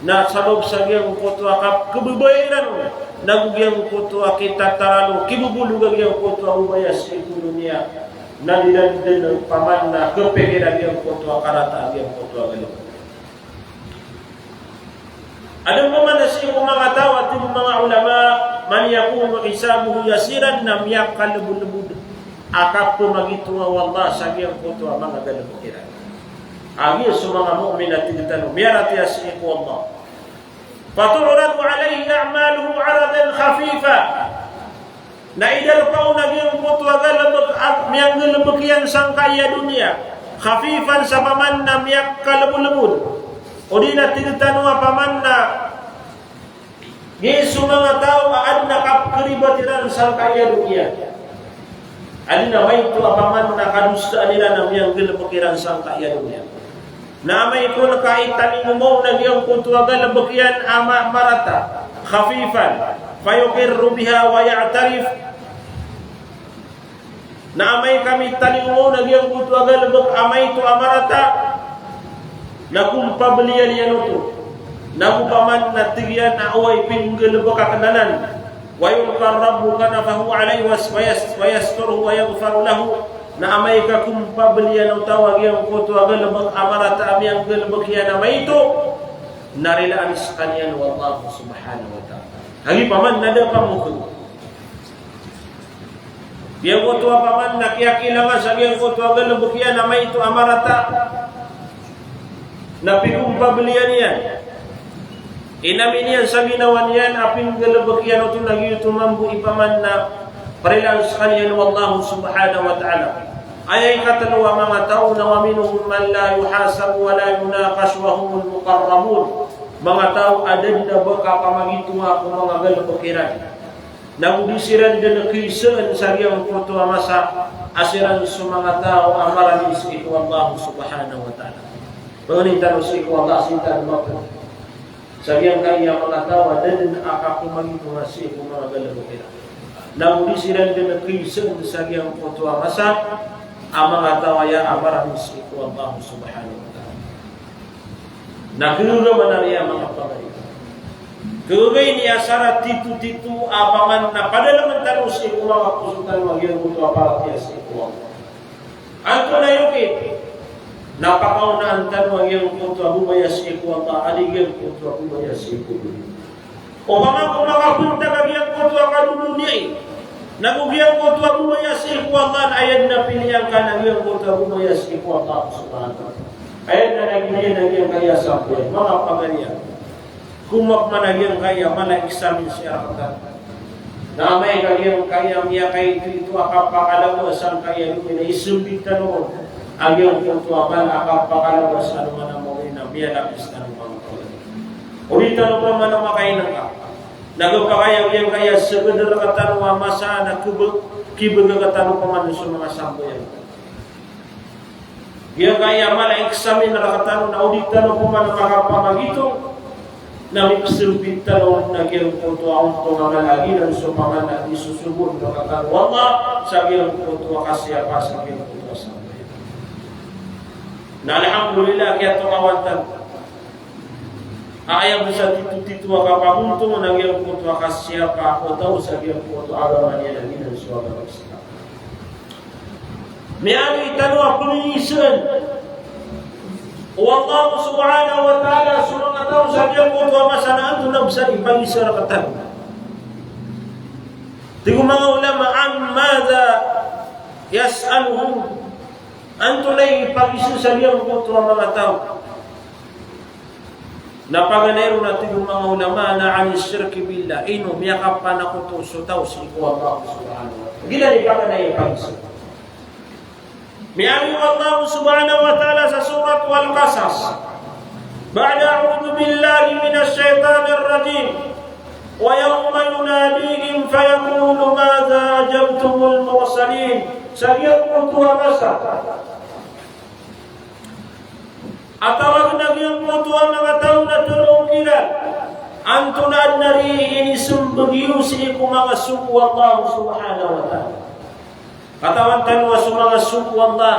na sabab sa agyang kuto akap kebebayaran nagyang kuto kita taralo kibubulug agyang kuto ubayas sa dunia na diran din paman na kepegiran agyang kuto akarata agyang kuto agalabakan. Ada mana si mga tao at yung mga ulama man yakunu hisabuhu yasiran nam yakal lebud akap pumagitunga wallah sagiyang kuto mga galabukiran. Agi sa mga mu'min at tinatano miyarat yasiku Allah. Fatu'radu alayhi a'maluhu 'aradan khafifa. Na idarpaw naging kuto galabag at miyang galabukian sang kaya dunia. Khafifan sa paman na yakal lebud. O di na tinatano paman na Yesu mga tao aan nakapkeribatiran sa kaya dunia. Adi na may ito apaman na kadusta nila na miyang galabakiran sa kaya dunia. Na may ito na kaitan mo na miyang kutuwagal na bakian ama marata, khafifan, fayukirru biha wa ya'tarif. Na may kami tanin mo na miyang kutuwagal na amay ito amarata, na kumpabalian yan ito. Nagupaman na tigyan na away pinggil bakakananan. Wa yulqar rabbuka nafahu alayhi wayasturhu wa yaghfaru lahu. Na amay ka kumpabalian ito tawag yung kutuwagal na amarata amyang galbakyan na may ito. Narilaan sa kanyan wallahu subhanahu wa ta'ala. Hagi paman nada pamukod. Biyang kutuwa paman na kiyakilangan sa biyang kutuwagal na bukyan na may ito amarata. Na pikumpabalian yan. Inamin yan sa ginawan yan, aping galabakyan ito nagyutumambu ipaman na parilang sa kanyan wallahu subhanahu wa ta'ala. Ayay katanwa mga tao na waminuhum man la yuhasabu wa la yunakas wa humul muqarramun. Mga tao adad na baka pamagitunga kung mga galabakiran. Nagudisiran din na kisaan sa riyang kutuwa masa asiran sa mga tao amaran isi ito wallahu subhanahu wa ta'ala. Panganitan sa iko Allah sintan makro. Sabihan kaya mga tawa din akakumagito nga si iko mga galabakiran. Nangulisiran din na krisan sa iyang kutuwa masa ang mga tawa ya amaran si iko Allah subhanahu wa ta'ala. Nakinuga man na riya mga pangayita. Kugay niya sarat titu-titu apaman na padalaman tanong si iko mga kusutan magyang kutuwa para tiya si iko Allah. Anto na yukit. Napakaunaan tanong yung kutuwa bumayas iku Allah aligyan kutuwa bumayas iku. O mga kumakapunta kagiyang kutuwa kadudunia nagugiyang kutuwa bumayas iku Allah ayad na pilihan ka nagiyang kutuwa bumayas iku Allah subhanahu wa ta'ala. Ayad na nagiyang kaya sa buhay mga pagalian. Kumak managiyang kaya mala examin siya kata. Na may kagiyang kaya miya kay ito akapakala mo saan kaya lumina isumbit tanong. Agyang kutuapan akapakalabas ano man ang mga inabiya lapis na ng mga kawalan. Urita no pa man ang makainan ka. Nagpakayang yan kaya sa kadar wa masa na kibagagatan pa man sa mga sambayan. Yan kaya mala eksamin na rakatan na urita no pa man ang makapamagito na may kasilbintan o nagyang kutuaon ito nga malaginan sa mga na isusubod na rakatan. Wala sa gyang kutua kasi apa sa gyang kutua sa na alhamdulillah kaya tungawantan Ayah bisa titu-titu akapanguntung nagyang kutu akasiapa o tahu sagyang kutu agama niya lagi dan suara Islam. Miali tanwa pemilisan. Allah subhanahu wa ta'ala surang tahu sagyang kutu amasanaan tu na bisa ipangisa na katan. Tigo mga ulama madza yas'aluhum antulay ipangisa sagyang kutu mga tao. Napaganero natin yung mga ulama na anis shirki billah ino miyakap pa na kutuso tao si Allah subhanahu wa ta'ala. Gila ni paganay pangsa. Miyari Allah subhanahu wa ta'ala sa surat Wal-Qasas. Ba'da a'udhu billahi minas shaitanir rajim. Wa yawma yunadihim fayaqulu madza ajabtumul mursalin. Sagiyang kutuwa masa. Atawag nagyang mutuwa mga tao na tulong ilan. Ang tunad na rin inisumbagiyo si iku mga suku Allah subhanahu wa ta'ala. Katawan tanwa sa mga suku Allah,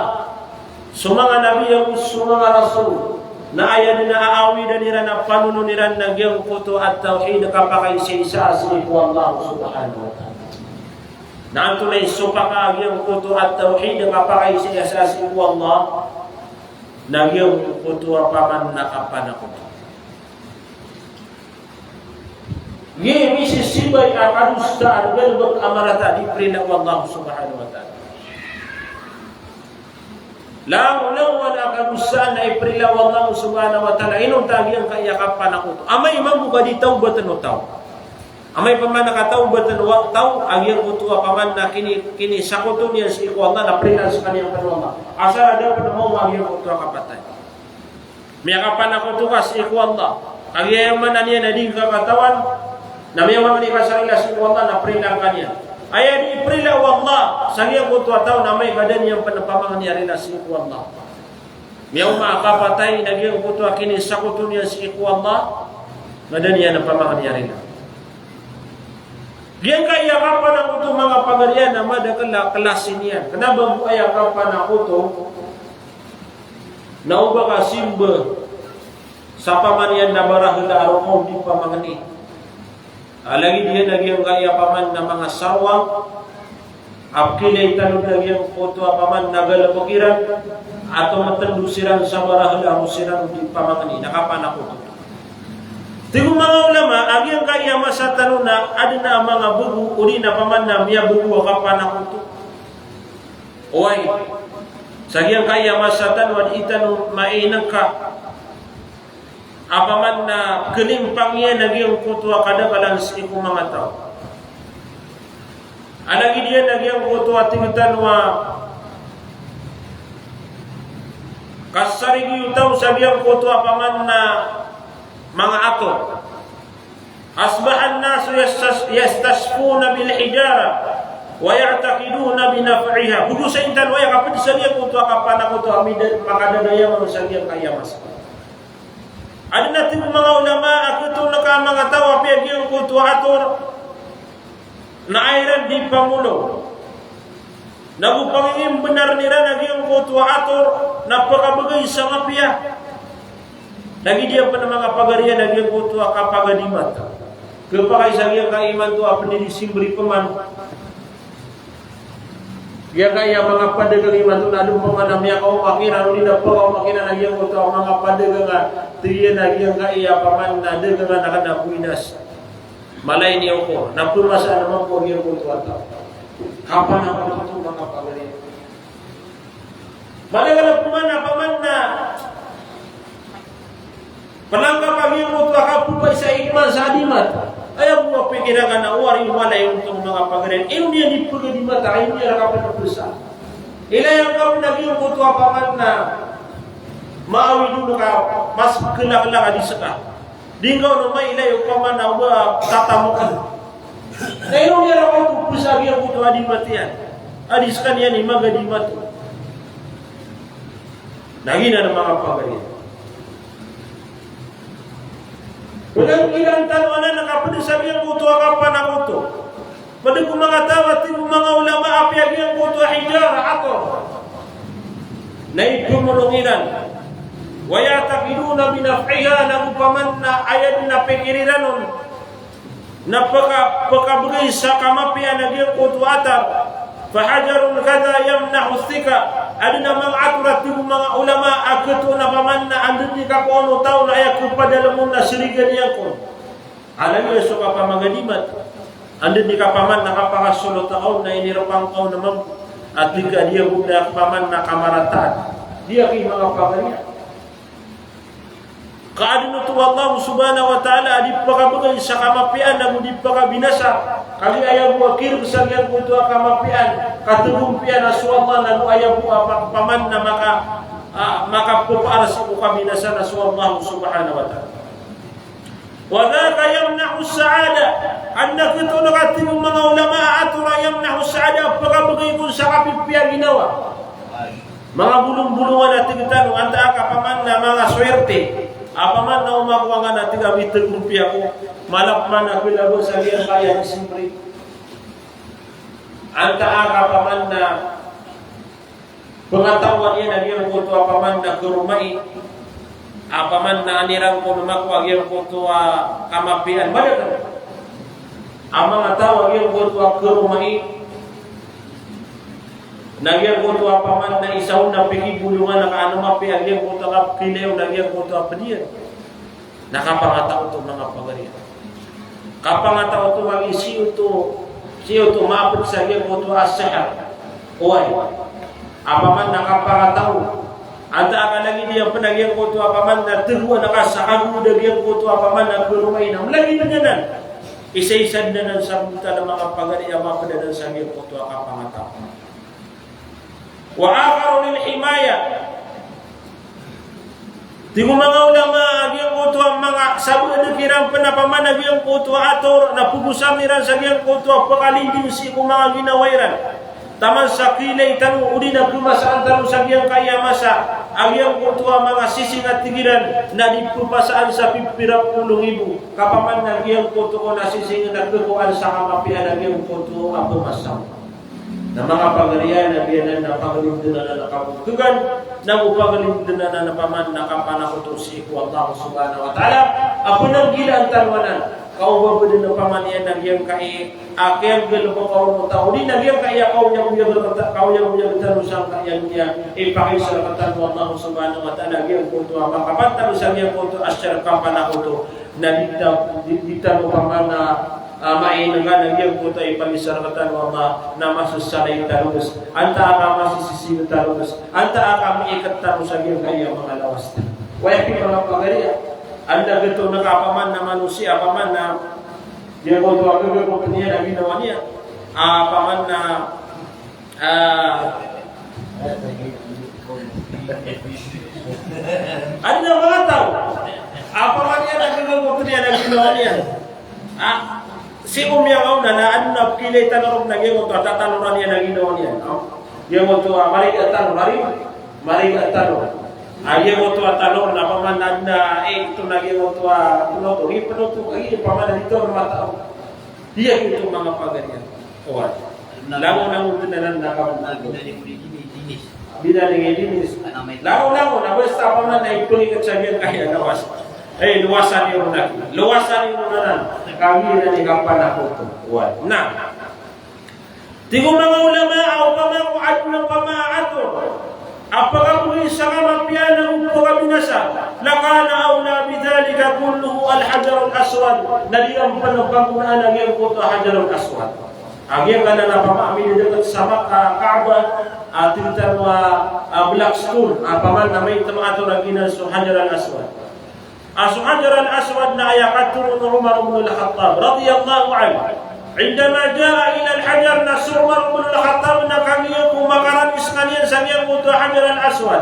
sa mga nabi, sa mga rasul, na ayan na aawi na nila na panuno nila nagyang kuto at tawhid kapakaisa si iku Allah subhanahu wa ta'ala. Na ang tunay supakagyang kuto at tawhid kapakaisa si iku Allah, nagyang kutuwa paman nakapanakot. Ye misisibay akadusta argalbag amarata di prina Allah subhanahu wa ta'ala. Lang wala akadusta na iprila Allah subhanahu wa ta'ala. Inong tagyang kaiyakapanakot. Amay mamuka di taubatan o tao. Amay paman nakataubatan o tao, agyang kutuwa paman na kini sakuto niya si iku Allah na prina sa kaniyang kanwa. Asara daw na mo agyang kutuwa kapatay. Miyakapan ako tukas iku Allah. Agyayaman na niya na di kakatawan. Na miyaman ni kasarila si iku Allah na prila kaniya. Ay di prila Allah. Sagiyang kutuwa tao na may kadan niyang panapamangan niya rin si iku Allah. Miyaw makapatay nagyang kutuwa kini sakuto niya si iku Allah. Kadan niya na pamangan niya rin. Diyan kaya kapan ako ito mga pagarian na madakala klasin yan. Kenapa mo kaya kapan ako ito na uba ka simba sa pamanian na barahila araw di pamangani. Lagi dia nagyang kaya paman na mga sarwang apkilay tanong nagyang kuto paman nagalapakiran ato matandusiran sa barahila araw di pamangani. Nakapan ako ito. Tigo mga ulama, agyang kaya masa tanong na ada na mga bubu, uli na paman na miya bubu kapan ako ito. Oy, sagyang kaya masa tanong itanong mainang ka. Apaman na kelimpang yan nagyang kutuwa kadagalan sa ikong mga tao. Alagi dia nagyang kutuwa tingtanwa kasarigi utaw sagyang kutuwa paman na mga ato. Asbahan nasu yastasfuna bil hijara wa ya'taqiduna bi naf'iha. Budu sa intan wa kapag sabiya ko to kapan ako to amidan makadadaya mo sabiya kaya mas. Ada natin mga ulama ako to naka mga tawa piyagyan ko to ator na ayran di pamulo. Nagupangin benar nira nagyang ko to ator napakabagay sa mapia. Lagi dia pa ng mga pagarian nagyang ko to kapagadimat. Kapag isang kaiman to apa ni disimbri paman. Dia kaya mga padagang iman to nalung pamanamya kau makina uli na po makina nagyang ko to mga padagang tiyan nagyang kaya paman na dagang nakanapuinas. Malay niyo ko napurmasa naman po gyang ko to ato. Kapan ako to mga pagarian. Madagal paman na Palangka pagi mo kakapupay sa ikman sa adimat. Ayaw mo pikirangan na uwari walay untuk mga pagren. Ino niya di pagadimat, ayaw niya nakapan na pulsa. Ilayang kami naging kutuwa paman na maawi dulu ka, mas kelak-kelak di seka. Di ikaw na may ilayo paman na tatamukan. Na ino niya nakapan pulsa ang kutuwa adimat yan. Adis kan yan, magadimat. Nagina ng mga pagren. Walang ilang tanwanan nakapag sabi ang kuto kapan ang kuto. Pada kung mga tawat yung mga ulama apiag yung kuto hijara ato. Na ipumulunginan. wa yataqiduna binaf'iha nagupaman na ayad na pikiriranon na pagkabagay sa kamapian na giyang kutuatar fahajarun kada yamnahu thika ada na mga aturat yung mga ulama agto na paman na andun di ka kung ano tao na ayak padalamun na sirigan niya ko alam niyo so ka pamagadimat andun di ka paman nakapakasulot taon na inirapang taon naman at di ka dia budak paman na kamarataan dia kay mga paganya kaadino to Allah subhanahu wa ta'ala di pagabagay sa kamapian na di pagabinasa kali ayaw mo akir kesalian ko ito kamapian katulumpian asu Allah na ayaw mo paman na makapuparas ko kabinasa na asu Allah subhanahu wa ta'ala wa dhaka yamnahu sa'ada anak ito nakating mga ulama atura yamnahu sa'ada pagabagay ko sa kapipian ginawa mga bulong-bulungan at tingtanong anta ka paman na mga swerte apaman na umakuha nga natin kami tergrupi ako malapman ako lago sa liyan kaya siyempre anta ka paman na pengetahuan niya nagyan ko to apaman na kurumai apaman na anirang ko lumakuha nagyan ko to kamapian balik ang mga tao nagyan ko to kurumai nagyan ko to apaman na isaw na pikibulungan na kaano mapi nagyan ko to kapilew nagyan ko to apadiyan nakapangataw to mga pagarian kapangataw to mga siyo to maapot sa nagyan ko to asahar uway apaman nakapangataw anta ka lagi niya panagyan ko to apaman na tigwa nakasakagu nagyan ko to apaman na kurumay na lagi na ganan isa-isad na ng sabuta ng mga pagarian mapadadan sa nagyan ko to kapangataw wa akharu lil himaya tingu mga ulama agiyang kuto ang mga sabu na kirang panapaman agiyang kuto ator na pugusam niran sa agiyang kuto pakalinding si kung mga ginawairan taman sa kilay tanong uli na kumasaan tanong sa agiyang kaya masa agiyang kuto ang mga sising at tigiran na dipupasaan sa 50,000 kapaman na agiyang kuto ko na sising na kukuan sa kamapian agiyang kuto ang pumasam na mga pagarian na biyanan na pagalindan na nakabutugan na upagalindan na napaman nakapanakoto si Allah subhanahu wa ta'ala ako nang gila ang talwanan kauwa ba din na pamanian nagyang kai akyang galo ko kaw mo tao di nagyang kai akaw niya kuya betarusang kayang niya ipakisa na katan mo Allah subhanahu wa ta'ala nagyang kunto makapantan sa nagyang kunto asyar kampanakoto na dita mo paman na mainangan nagyang kuta ipalisaratan wa na masusanay talus anta ka masisisiyo talus anta ka maikat talus sa gyang kaya mga lawas wa yapi mga pagariya anda beto nakapaman na manusia paman na dia ko to ako ko niya na ginawa niya paman na anda mga tao paman niya na ko niya na ginawa niya si umyang na ano na kilay tanong nagyan ko tatanuran niya na ginawa niya yang mo to marigat tanong yang mo to tanong na pamanan na ito nagyan mo to tuno to ipano to kay pamanan dito na matao dia ito mga pagarian owa lango na mo tinanan na kaman binaling dinis lango na basta pamanan na ipulikat sa biyan kaya nawas luwasan yung nanan kami na ni kampana ko tuwan na tigo mga ulama o pamakuat ng pamaato apakah muli sa kamapian ng upagabinasa lakana awla bidhalika kulluhu al-hajar al-aswad na di ang panagpagunaan ang iyong kuto hajar al-aswad ang iyong ka na napamaamin na sa Kaaba at tintan black stone paman na may tamato na ginanso hajar al-aswad حجر الأسود لا يقتل عمر بن الخطاب رضي الله عنه عندما جاء إلى الحجر نصر عمر بن الخطاب نكميك مكرا إسقانيا سميقوت حجر الأسود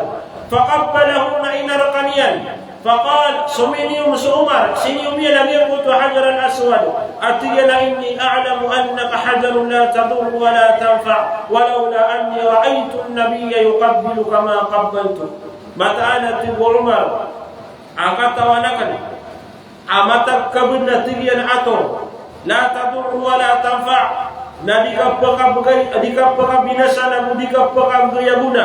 فقبله نئن رقنيا فقال سمينيوم سعمر سنيومي لم يقوت حجر الأسود أتينا إني أعلم أنك حجر لا تضر ولا تنفع ولولا أني رأيت النبي يقبلك ما قبلته متى عمر akatawanakan amatak kabunatigian ato la tadur wala tanfa na di ka pakabinasa na di ka pakagayabuna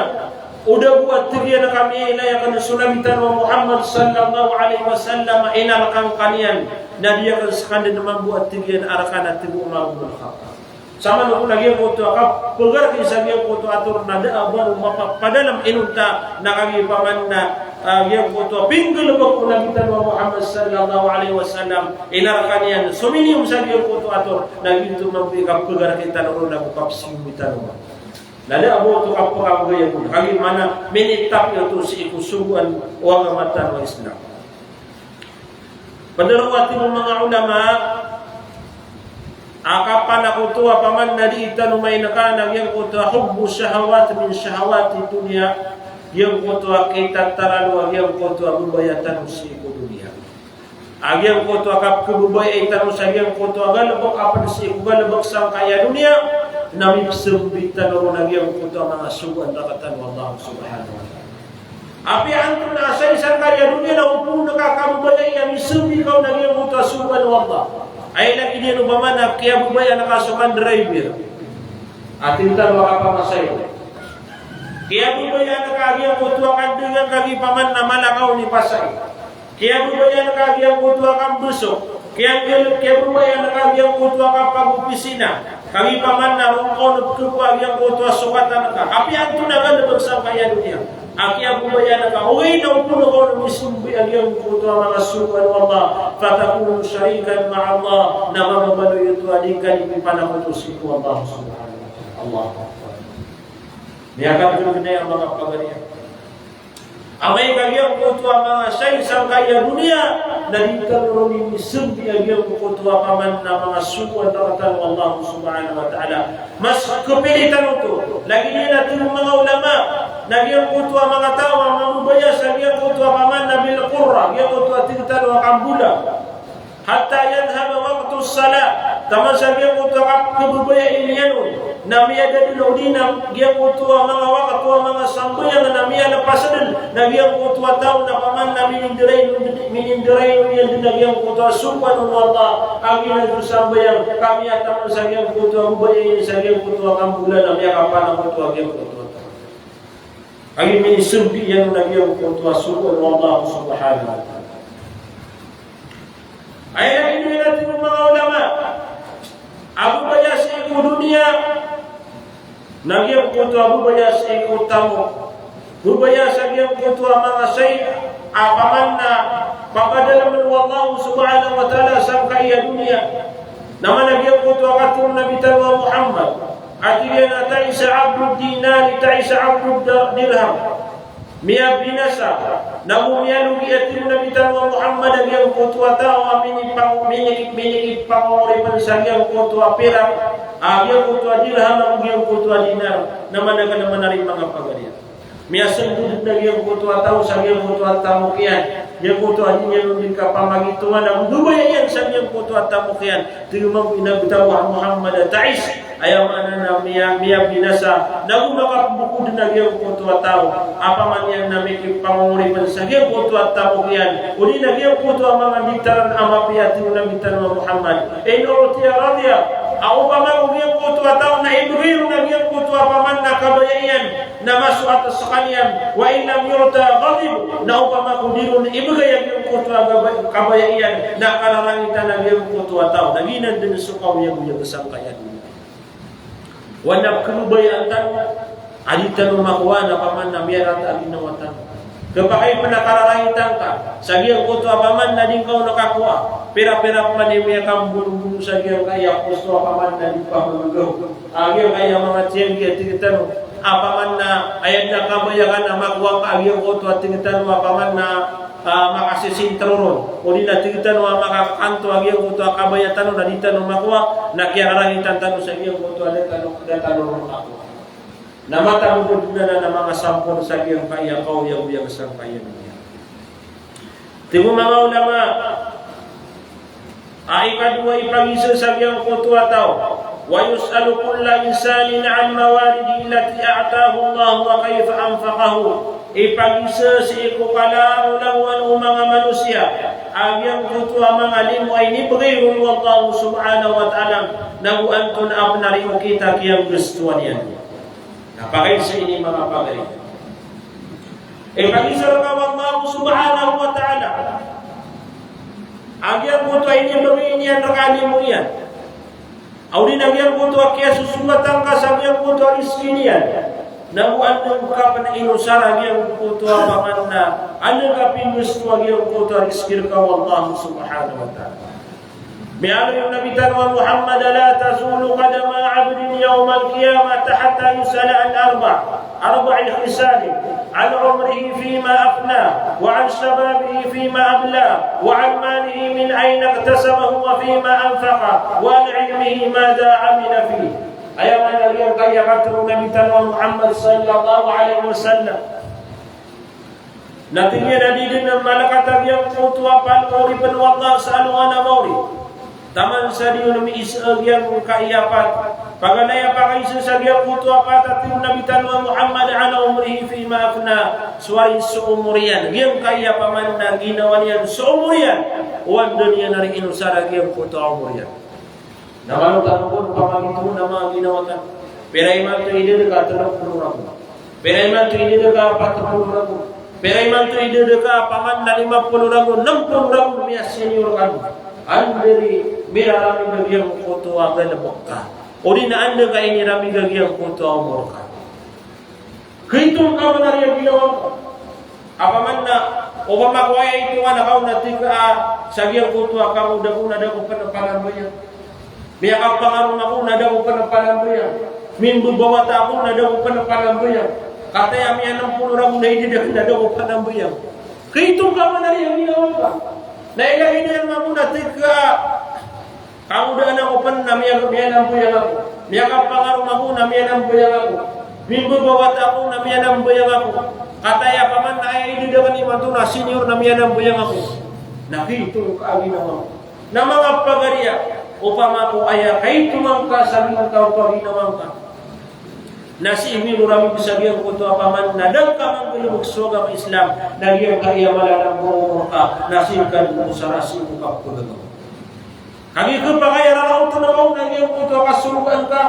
udah buat tiga kami ila yang sulamitan wa Muhammad sallallahu alaihi wasallam ina makan kanian na dia kan sekande membuat tiga arakan tibu Umar bin Khattab sama lu lagi ko to ka pegar ki sabi ko to atur nada abal padalam inunta nakagi pamanna yang ko to pinggul ko sulamitan wa Muhammad sallallahu alaihi wasallam ina kanian sominium sabi ko to atur nagintu mampi ka pegar kita ro na ko kapsim bitan lalu abu tu apa kamu gaya pun kali mana menitap itu si ikusubuan orang matan wa Islam. Pendarawati mga ulama akapan aku tua paman nadi itanu may nakana yang kutua hubbu syahawat min syahawati dunia yang kutua kita taralu yang kutua bubayatan si dunia. Yang kutua kap kebubayatan sa yang kutua galbok apa si galbok sang kaya dunia. Nabi sembitan orang yang kutu mga suwan dakatan wallahu subhanahu wa ta'ala. Api antum na asay isang kaya dunia na upong nakakabubalay ang isembi kau na yang kutu suwan wallah. Ay lagi dia nubaman na kaya bubaya nakasukan driver. Atin tanwa ka pamasay. Kaya bubaya nakagiyang kutu akan dengan kagi paman na malakaw ni pasay. Kaya bubaya nakagiyang kutu akan busok. Kaya bubaya nakagiyang kutu akan pag-opisina. Kami paman na rongkon at kupag yang kutua sukatan ka. Api ang tunagan na bagsang kaya dunia. Aki ang bubayan ka. Uwi na upuno ko na misumbi ang yang kutua mga sukan wa Allah. Fatakun syarikan ma'allah. Na mamabalo ito adikan ipanakutusin ko Allah subhanahu wa ta'ala. Allah. Niyakan ko na yung mga pagariyan. Amay kagiyang kutua mga saysang kaya dunia na dito rin isimbi kagiyang kutua paman na mga suwan takatan Allah subhanahu wa ta'ala. Mas kapilitan ito. Lagi niya natin mga ulama na kagiyang kutua mga tao ang mamubayas kagiyang kutua paman na bilqurra kagiyang kutua tingtan wa kambula hatta yanhaba waktu salat taman sa kagiyang kutua kabubaya iliyanun na miya dadilo dinam giyang kutua mga waktu mga sambayang na miya napasadan na giyang kutua tao na paman na minindiray niya din na giyang kutua supan ng Allah ang giyang sambayang kami at taman sa giyang kutua bubaya sa giyang kutua kambula na miya kapan ang kutua giyang kutua ang minisumbi yan na giyang kutua supan ng Allah subhanahu wa ta'ala. Ayah ini natin mga ulama Abu Bayas iku dunia Nagyang kutu Abu Bayas iku tamu Abu Bayas nagyang kutu mga say apaman na papadalaman wallahu subhanahu wa ta'ala sang kaya dunia naman nagyang kutu akatum Nabi Tanwa Muhammad at iyan na ta'isa abdul dinari ta'isa abdul dirham Mia binasa namumianu giatin Nabi Tanwa Muhammad yang kutua tawa miniki pangoripan sagyang kutua perak yang kutua dirham yang kutua dinar namanaga namanari mga pagarian Mia sendudut na yang kutua tawa sagyang kutua tamukian yang kutua dinya nundin kapamagituan ang dubayan sagyang kutua tamukian tingumang inagtawa Muhammad ta'is ayaw na miya binasa nagumaka bukod na giyang kutua tao apa man yan na may pangunguripan sa giyang kutua tao kiyan uli na giyang kutua mga diktaran amapiyatin na bitan wa Muhammad inurutia radya ako pa man giyang kutua tao na ibriro na giyang kutua pa man na kabayayan na masu atas sa kanyan wa ilam yurta ghadib na upang makudiro na ibigay ang giyang kutua kabayayan na kalalangitan na giyang kutua tao naginan din sukaw yung isang kaya Wanap kenubayan tan aditan makuha na paman na merat alinawatan. Kapag panakararaitan ka, sa giyang kuto paman na din kau nakakuha. Pira-pira pa ni miya kang bulu-bulu sa giyang kaya pusto paman na din pa malugaw. Agiyang kaya mga tiyang kaya tingitan paman na ayad na kabayakan na makuha ka agiyang kuto at tingitan paman na makasisintroron o di natigitan wa makakanto agiyang kuto kabayatan na ditan makuha nakiarahitan tanu sa iyang kuto ada tanong ako na matangod na mga sampon sa iyang kaya kau yang sang kaya niya tibo mga ulama ay kadua ipangisa sa iyang kuto ataw wa yus'alu kulla insanin an mawaridi allati a'tahu Allah wa kayfa anfaqahu ipagisa si ikukala ulang mga manusia agyang kutua mga limo ay nibrihun wallahu subhanahu wa ta'ala naguantun ang nariho kita kiyang gustuan yan napakain sa ini mga pagaling pagisar ka Allah subhanahu wa ta'ala. Agian putu ini berinian rekali muian. Audi nagian putu akia susungatan ka sagian putu riskinian. Namu anda buka pada inusara agian putu apamanna. Anda kapinus tu agian putu rizkir ka Allah subhanahu wa ta'ala. Bi'alri Nabi Tanwa Muhammad la tazulu qadama 'abdin yawm al-qiyamah hatta yus'ala arba'i khisal 'an umrihi fima afna wa 'an shababihi fima abla wa 'an malihi min ayna iktasabahu wa fima anfaqa wa 'an 'ilmihi madha 'amila fihi. Ayat yang kaya kata Nabi Tanwa Muhammad sallallahu alaihi wasallam. Nantinya Nabi dengan malaikat yang kutu apal uri penwallah sa'alu ana mauri. Taman sadiun mi isagian kaiyapat paganaya pakai sesagian kutu apa tapi Nabi Tanwa Muhammad ala umrihi fi ma afna suari seumurian yang kaya pamanna ginawanian seumurian wan dunia nari inusara yang kutu umurian nama tanpun pamagitu nama ginawakan peraiman tu ide dekat 30 ribu peraiman tu ide dekat 40 ribu peraiman tu ide dekat pamanna 50 ribu 60 ribu bias senior kan andiri bila rami gagiang kutu agan bokka odina anda ka ini rami gagiang kutu amorka kaitung ka manarya ginawa apa manna obama kwaya itu ana kau natika sagiang kutu akamu daku nada ko penepalan banyak biya ka pangaru aku nada ko penepalan banyak minggu bawa tabu nada ko penepalan banyak kata yang 60 ribu dai dia nada ko penepalan banyak kaitung ka manarya ginawa na ilahi dia mamu natika kamu dah nak open namanya kebianan yang aku. Dia akan pengaruh aku namanya yang aku. Minggu bawa aku namanya yang aku. Kata ya paman ayah ini dengan iman tu senior namanya yang aku. Nah itu kami nama. Nama apa garia? Upama aku ayah itu mangka sabi kau pagi nama mangka. Nasi ini urami bisa dia kutu apa man nadang kamang belum surga Islam. Nagi yang kaya malalang murka. Nasi kan musarasi muka kudu. Kami kepakayaran laut tenau nagi yang kutu kasurgan ka.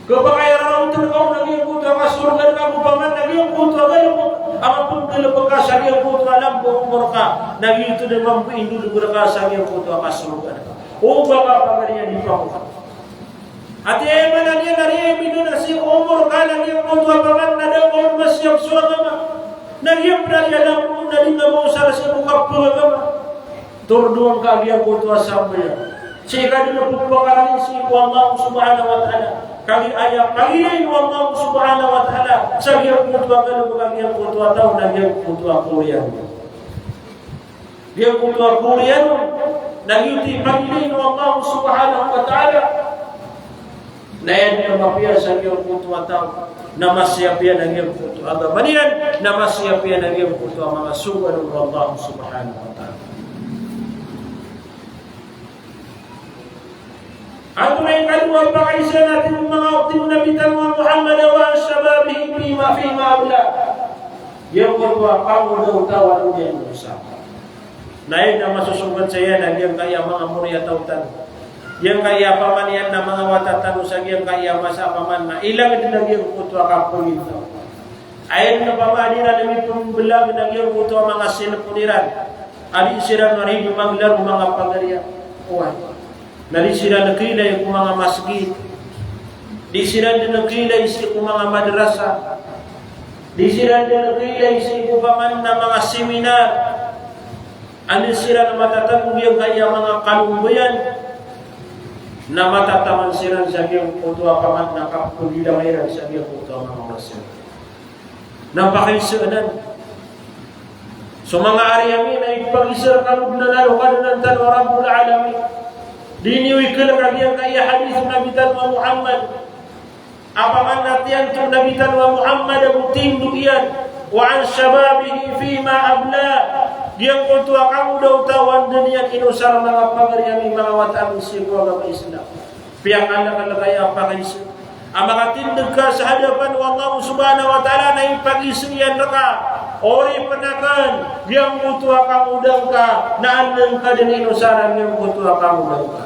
Kepakayaran laut tenau nagi yang kutu kasurgan ka bupaman nagi yang kutu agak apapun kelepakas nagi yang kutu alam murka. Nagi itu dia mampu indu berkas nagi yang kutu kasurgan ka. Oh bapa pagarian di pramuka. Hati mana dia dari minum nasi umur kanan yang kutu apaman nada umur masih surga ma. Nagi yang berada dalam nadi ngamau sarasi buka pegama. Turduang kalian kutu asamnya. Sehingga dia berpuluh si Allah subhanahu wa ta'ala. Kali ayat kalian Allah subhanahu wa ta'ala. Saya kutu akan kalian kutu atau dan dia kutu akulian. Dia kutu akulian. Dan yuti kalian Allah subhanahu wa ta'ala. Nayan yang mapia saya kutu atau nama siapa yang dia kutu agama nian. Nama siapa yang dia kutu agama subhanahu Allah subhanahu wa ta'ala. Aku yang kedua pakai natin mengawti Nabi Tanwa Muhammad wa syababihi fima abla. Yang kedua kamu dah tawan dia Musa. Naik nama susungan saya dan yang kaya mga muria tautan. Yang kaya paman yan na mga watatan usag yang kaya masa paman na ilang din yang kutwa kapulin. Ayon na pamadi na demi pembelang ng yang kutwa mga sinapuniran. Adi sirang naribi maglar mga pagariya. Uwan. Dari sira nakila yung mga masjid. Di sira din nakila isi yung mga madrasa. Di sira din nakila isi yung paman na mga seminar. Ano sira na matatagong yung kaya mga kalumbayan. Na matataman sira sa yung kutuwa paman na kapulila mayroon sa yung kutuwa mga masjid. Napakaisaanan. So mga ariyamin ay pag-isar kalub na nalukan ng tanwa Rabbul Alamin. Diniwi kelakagian kaya hadis Nabi Tanwa Muhammad. Apa mana tiang tu Nabi Tanwa Muhammad butim duian wa an shababihi fima abla. Dia kutu kamu dah tawan dunia inusar mga pagariami mga watan siku agama Islam. Piang anda kaya apa kaisa. Ama katindig ka sa hadapan wa Allah subhanahu wa ta'ala na ipag-isiyan ka. Ori penakan yang kutu kamu dah ka na andang ka din inusaran yang kutu kamu dah ka.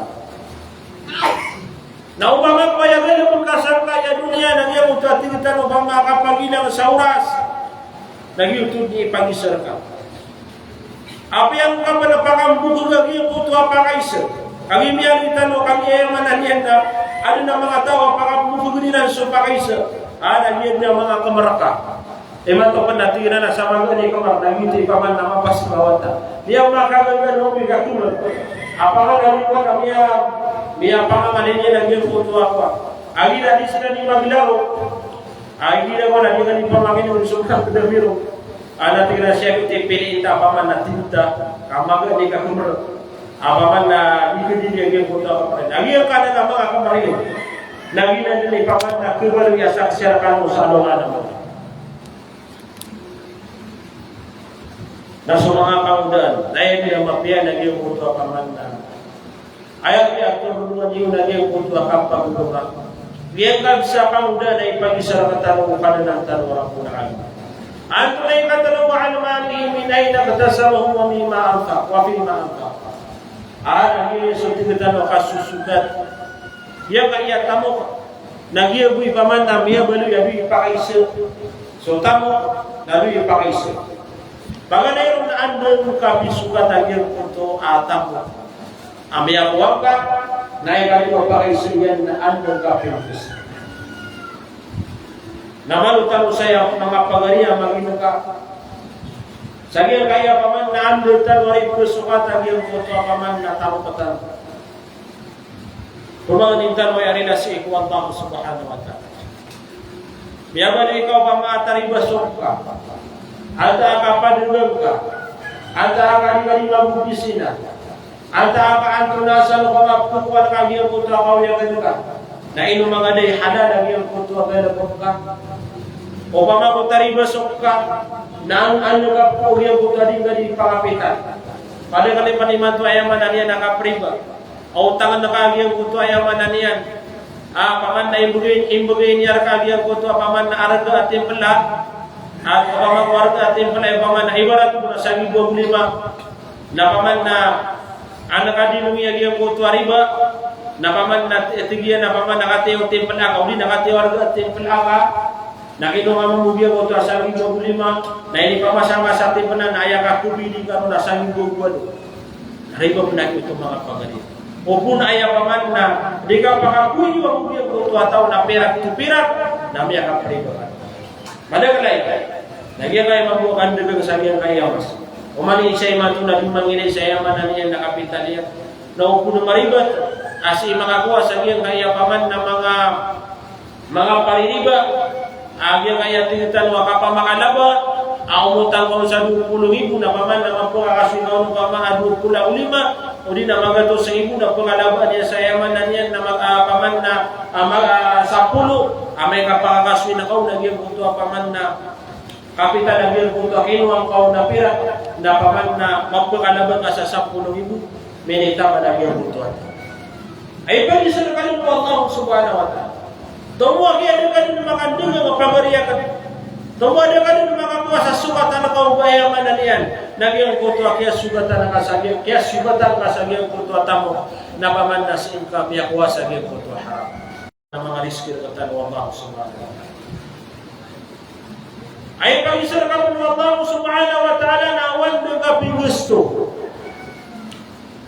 Na upama kaya gaya pagkasang kaya dunia nang yung utatigitan upama kapagilang sa oras nag-YouTube ni ipagisar ka. Apa yang kamu napakang buko lagi yung puto apakaisa. Kami miyan itano kami ay mananian na ano na mga tao apakang buko nilan so pakaisa. Nagiyad na mga kamaraka. Eman to pan natira na sa mga ni kamar nagiti pa man na mapasibawata. Diya makagagal no bigatulad. Apakang kami ko kami miya pangaman niya nagiyad puto apa. Agi na di sila ni maglaro. Agi na ko na di ka ni pamangin yung sumang kadamiro. Ana tigna siya kuti piliin ta paman na tinta kamaga ni kakumar apaman na ikudi dia game puto apa lagi yang kada na mga kamarin lagi na ni paman na kebaru ya saksya kanu salongan mo na sumanga kaudan lain dia mapia na game puto paman na ayat ya turun ni na game puto kapag puto dia kan bisa kaudan na ipagisara katanu kana ng tanong Rabbul Antum ay katalaw an mali min ayna batasahu wa mimma anfaq wa fima anfaq. Lagi sutigatan o kasusugat. Dia kaya tamo nagiya bui paman na miya balu yabi pakaisa. So tamo nabi pakaisa. Bagay na andon ka bisugat agir punto atamo. Amiya kuwang ka naay kali mo pakaisa yan na andon ka pinaisa. Namalutan saya mga pagariya maginuka. Sagir kaya paman na andutan wari kusukat agir foto paman na tarupatan. Tumangintan mo yari na si iku Allah subhanahu wa ta'ala. Biyaman ikaw pamatari basok ka. Anta ka padulog ka. Anta ka di mabubisina. Anta ka antunasan ko mapukwan ka agir foto akaw yung ka. Na ino mga day halal agir foto agir ka. O pama ko tari basok ka nang ano ka po yung bugadi-gadi pangapitan. Pada kali paniman to ayaman naniyan nakapriba. O tangan na kagiyang kuto ayaman naniyan. Paman na imbugayin niya kagiyang kuto paman na araga at timpala. At paman warga at timpala paman na ibarat ko na sa 25 na paman na anak adinong iyagiyang kuto ariba. Na paman na tigiyan na paman nakatiyo timpala ka. Uli nakatiyo warga at timpala ka. Nakino nga mamubia ko ito sa 25 na ini pamasama sa ating panan ayak ako bili ka na sa 25 nariba mo na ito mga pagalit o po na ayak paman na di ka pakakuyi mamubia ko ito ataw na perak to perak na miya ka pariba ka madagalay nagyan kayo mabukan dagang sabihan kayo mas o mani isa iman ito na dumanginay sa yaman na niya nakapitan niya na upo na maribat asi mga kuha sabihan kayo paman na mga paririba Agya kaya tinitan waka pa makalaba, umutang ko sa 20,000 na paman na magpakakasinaw ng pamang 25 o di na mga 12,000 na pangalaba niya sa yaman na niyan na paman na 10 may kapakakaswin na kaw nagyang punto paman na kapital nagyang punto kinuwang kaw na pira na paman na magpakalaba ka sa 10,000 minita pa nagyang punto ay pag-isar ka rin po Allah subhanahu wa ta'ala. Tumwa kaya dengan makandung ang pagariyakan. Tumwa dengan makakuha sa sugatan na kaubayaman na niyan. Nagyang kutwa kaya sugatan na kasagyan. Kaya sugatan kasagyan kutwa tamo na paman na sa income ya kuha sa gyang kutwa haram. Ang mga riskir katan wa Allah subhanahu wa ta'ala. Ay pag-isar ka mo Allah subhanahu wa ta'ala na awan doon ka pingusto.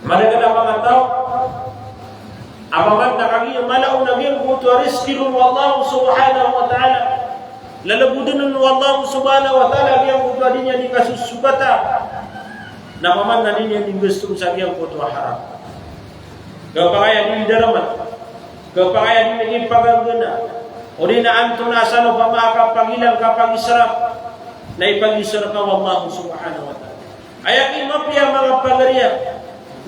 Managala mga tao. Apaman nakagiyang malaw naging kuto riskirun wallahu subhanahu wa ta'ala lalabudun wallahu subhanahu wa ta'ala giyang kuto din niya di kasusugata na paman na din niya di gusto sa giyang kuto haram kapakaya di daraman kapakaya di naging paganggana o di na anto na asano pamakapagilang kapag israp na ipag-israp ka wallahu subhanahu wa ta'ala ayak imapya mga pagariya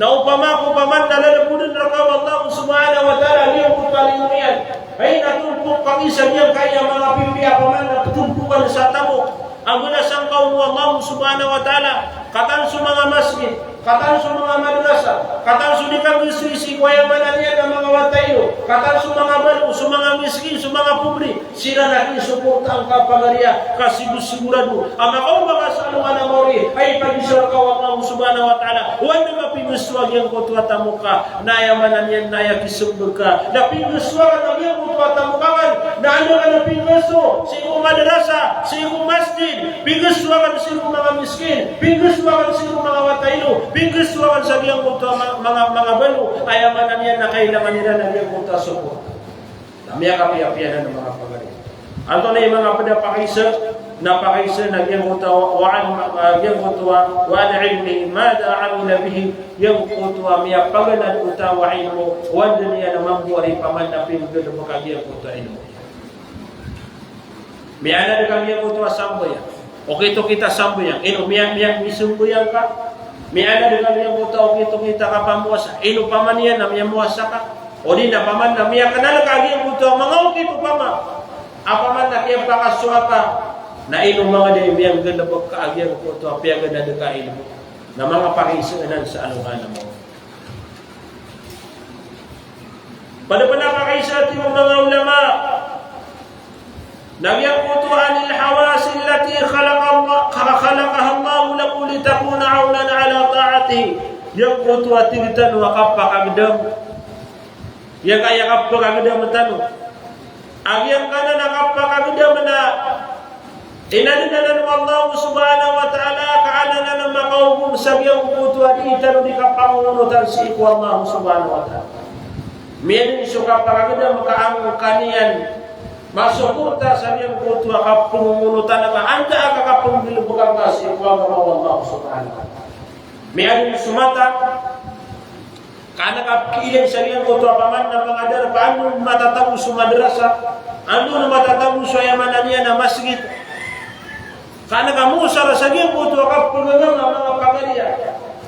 na upama ko paman nalalabunan na ka Allah subhanahu wa ta'ala liyong kutaling yan ay natumpok kami sa niyang kaya mga pimpiya paman na tumpukan sa tamo ang gulasang kaum Allah subhanahu wa ta'ala katan sa mga masjid katan sa mga madrasa katan sa likang isisi kwayaman yan ang mga watayo katan sa mga balu sa mga miskin sa mga pubri sila na isuporta ang kapagariya kasigus-sigurado ang makaw mga salungan ng mori ay pag-isara ka Allah subhanahu wa ta'ala huwag na mga pinuswag yang kutwa tamuka na yamanan yan na yakisumbuka na pinuswag ang yang kutwa tamukangan na ano ka na pinuso sa iyong madrasa, sa iyong masjid, pinuswagan sa iyong mga miskin, pinuswagan sa iyong mga wataylo, pinuswagan sa iyong kutwa mga balo, ay yamanan yan na kailangan nila na yang kutwa support. Namiya kapiyapiyanan ng mga pagaling. Ato na yung mga padapakisa napakaisa nagyang kutwa wa ilmi mada amila bihi yang kutwa miya pagalan utawa ilmu wa dunia na mambuari paman na pinagod mo kagiyang kutwa ilmu miya na kagiyang kutwa samboyan okay to kita samboyan ino miya misumboyan ka miya na kagiyang kutwa okay to kita kapamuasa ino paman yan na miya muasa ka o di na paman na miya kanala kagiyang kutwa mga okay to paman apaman na kaya pakaswaka na inong mga dinibiyang ganda pagkaagyan ko ito apya ganda dekain mo na mga pakisaanan sa anuhan mo. Pada panapakaisa ating mga ulama nagyang kuto anil hawasin lati khalaqaha Allah lakum litakuna aunan ala ta'atihi yang kuto ating tan wa kapakagdam yang kaya kapakagdam tanu agyang kana nakapakagdam na inadinanan mo Allah subhanahu wa ta'ala kaananan ng makaubong sabyang kutwa di italo di kapangunutan si iku Allah subhanahu wa ta'ala. Miyan suka paragada makaang kanian masukurta sabyang kutwa kapangunutan na anda kakapangbilubukang ka si iku Allah subhanahu wa ta'ala. Miyan sumata kana kapilin sabyang kutwa paman na pangadar paano matatapos sumadrasa ano na matatapos sa yamanan niya na masjid karena kamu sarah saja butuh kapulagan ng mga pagariya.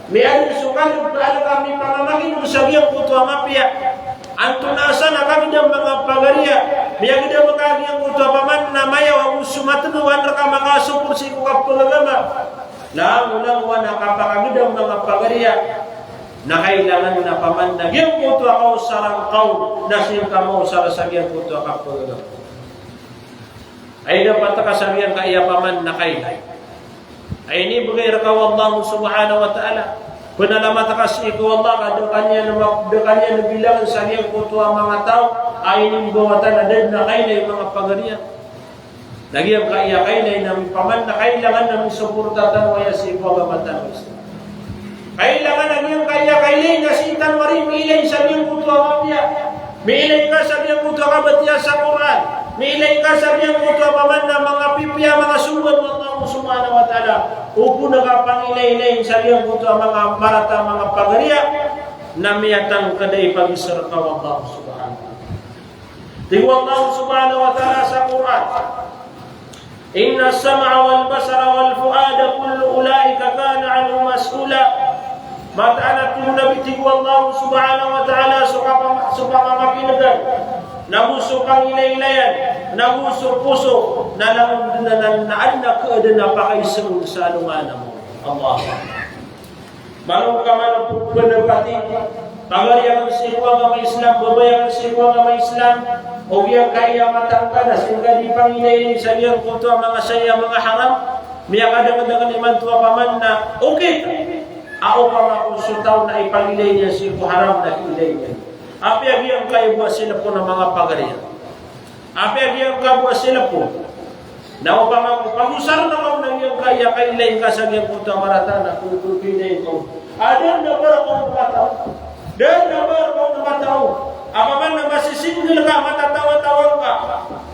May alin sukan paano kami pamamakin ng sabiang butuh mapia. Antunasa na kami ng mga pagariya. May agad magagi ang butuh paman na mayaw ang sumatunuan na ka mga supursi ko kapulagan. Lang wana kapakagad ang mga pagariya. Na kailangan na paman na yung butuh ako sarang kau na siyang kamo sarah sabiang butuh kapulagan. Ay dapat kasabihan kaya paman na kailay. Ay ini bagay rakaw Allah subhanahu wa ta'ala. Penalamat kas iku Allah kadukanya na bilang sa iyang kutwa mga tao ay ini buwatan adad na kailay mga pagariya. Nagyang kaya kailay na paman na kailangan na suportatan waya si iku agabatan Islam. Kailangan nagyang kaya kailay na sintan warin ilay sa iyang kutwa mapya. Milay ka sa iyang kutwa kabatiya sa Quran. Milay ka sa iyang kutwa paman na mga pipya, mga suwan ng Allah subhanahu wa ta'ala. Upo na ka pangilay-ilay sa iyang kutwa mga marata, mga pagariya na miyatang kaday pag-isar ka Allah subhanahu wa ta'ala. Tingwa Allah subhanahu wa ta'ala sa Quran. Inna as-sam'a wal basara wal fu'ada kullu ulaika kana 'anhu mas'ula. Mata'ala tingwa Allah subhanahu wa ta'ala suka mamakinagan. Nabusok ang inailayan, nabusok puso, naan na keadaan napakaisang sa alungan mo. Allah. Marong ka man ang pagpapati, pagariyan ang siwa ng mga Islam, babayan ang siwa ng mga Islam, o iyang kaya matangka na, singka di panginayin sa iyang kuto ang mga saya, mga haram, miya kadang-kadang iman tuwa paman na, okay, ako pa makusutaw na ipangilay niya siwa haram na kilay niya. Api agiyang kayo buwa sila po ng mga pagariya. Api agiyang kayo buwa sila po. Na upang pag-usar naman ng iyong kaya kailayin ka sa iyong puto marata na kukupinayin ko. Adan na ba akong nakataw? Dan na ba akong nakataw? Apaman na masisingil ka, matatawa-tawa ka.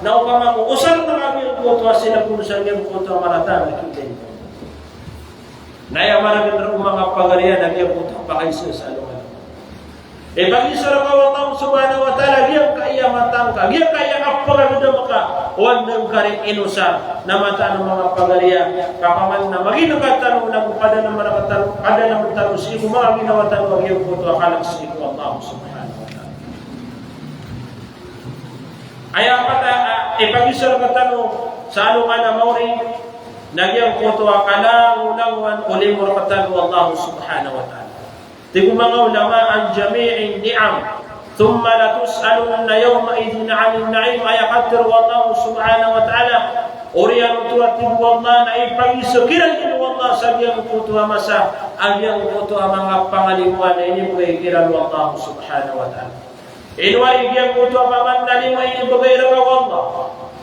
Na upang usar naman iyong puto sila po sa iyong puto marata na kailayin ko. Naya maragin rin mga pagariya na iyong puto pakaiso sa alungan. Bagi-isara ka Allah subhanahu wa ta'ala giyang kaya matangka, giyang kaya kapagagda maka wandang karing inusar na mata ng mga pagariya kapaman na maginagatan na kada na manakatan kada na magtanong si iku mga ginawatan wag yung puto akalak si iku Allah subhanahu wa ta'ala. Ay pata bagi-isara ka tanong sa alungan na mauri nagyang puto akalang ulangwan ulimur katan Allah subhanahu wa ta'ala. Tigo mga ulama ang jami'in ni'am thumma latus'alunna yawma idhin 'anil na'im ayaqaddir wallahu subhanahu wa ta'ala Oriang tua tibu Allah na ipagi sekiran ini Allah sagyang kutua masa agyang kutua mga pangalimuan na ini bagay kiran Allah subhanahu wa ta'ala. Inwari agyang kutua paman nalima ini bagay raw Allah.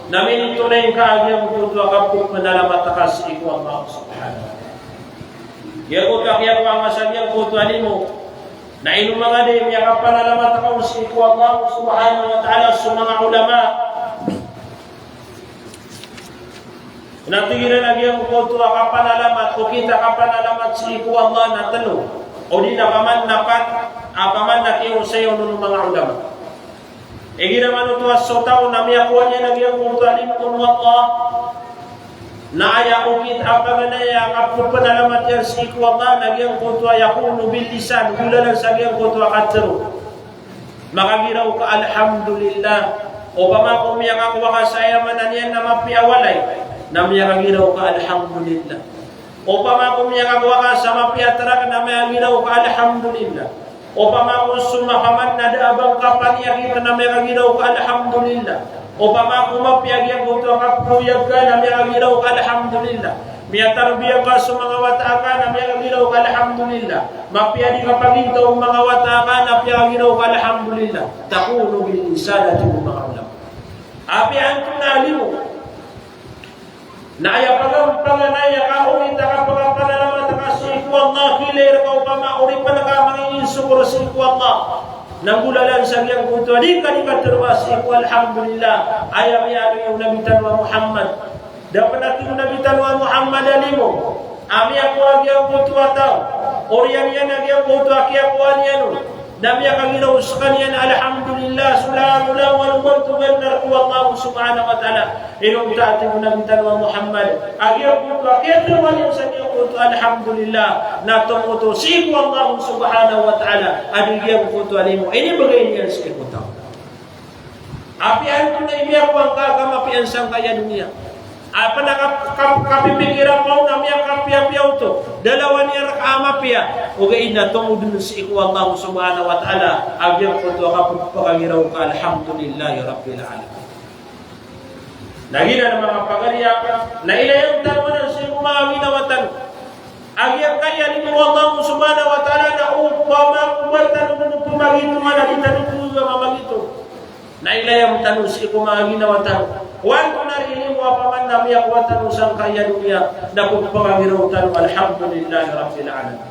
Namin ito na yung kaagyang kutua kapuk manalamat akas iku Allah subhanahu wa ta'ala. Yang kutua kaya ko ang sagyang kutua nimo na ino mga day miya kapanalamat akas iku Allah subhanahu wa ta'ala sa mga ulama. Natigil na lagi ang kutua kapanalamat o kita kapanalamat si iku Allah na talo o di na paman napat paman nakiyo sa iyo ng mga ulama. E ginaman ito as so tao na miyakuha niya lagi ang kutua limkun Allah na aya o kita apaganaya kapanalamat yan si iku Allah lagi ang kutua yakunu bil lisan gula lang sa ang kutua katero makagiraw ka alhamdulillah o pamako miya kakuha ka sa ayaman yan na mapiawalay namanya kagiraw ka alhamdulillah. O pamako miya kagawa ka sa mapiatara ka namaya kagiraw ka alhamdulillah. O pamako sumakaman na daabang kapaniya kita namaya kagiraw ka alhamdulillah. O pamako mapiyagyan ko ito kapuyag ka namaya kagiraw ka alhamdulillah. Miya tarbiyag ka sa mga wata ka namaya kagiraw ka alhamdulillah. Mapiyadi ka pagintaw mga wata ka namaya kagiraw ka alhamdulillah. Takuno bil isalati mo mga ulam. Api ang tunali mo. Na aya panganaya ka uli taka panganalamat ka sa iku Allah kilir ka upama uri panaka mangingin syukur sa iku Allah nagulalan sa iyang kutua di ka terwas iku alhamdulillah aya yung nabitan wa Muhammad dapat natin nabitan wa Muhammad alimo ami ako agyang kutua tao oriyan yan agyang kutua kaya kuwan yan Nabi akan ginaw sa kanya na alhamdulillah sulamu lang walubang tumanar ko Allah subhanahu wa ta'ala inong dati mo nabi tanwa Muhammad agyaw ko ito kaya naman yung sa niyo ko ito alhamdulillah na tumuto si ko Allah subhanahu wa ta'ala adigyan ko ito alimo ini bagay niya sa ito apian ko na imiyak ko ang kakamapian sang kaya dunia apa na kapipikiran mo na miya kapya-pyaw to dalawa niya rakamapya ugay na tungod si iku Allah subhanahu wa ta'ala agyan ko to kapagpagiraw ka alhamdulillahi rabbil alamin nagina ng mga pagariya na ilayang tanwanan sa iku mga ginawatan agyan kaya ni Allah subhanahu wa ta'ala na upama kumatan ng pumagito man at itanong mamagito na ilayang tanong sa iku mga ginawatan wan ko narinig mo apaman na miyak watan usang kaya dunia na pagpapagiraw alhamdulillah rabbil alamin.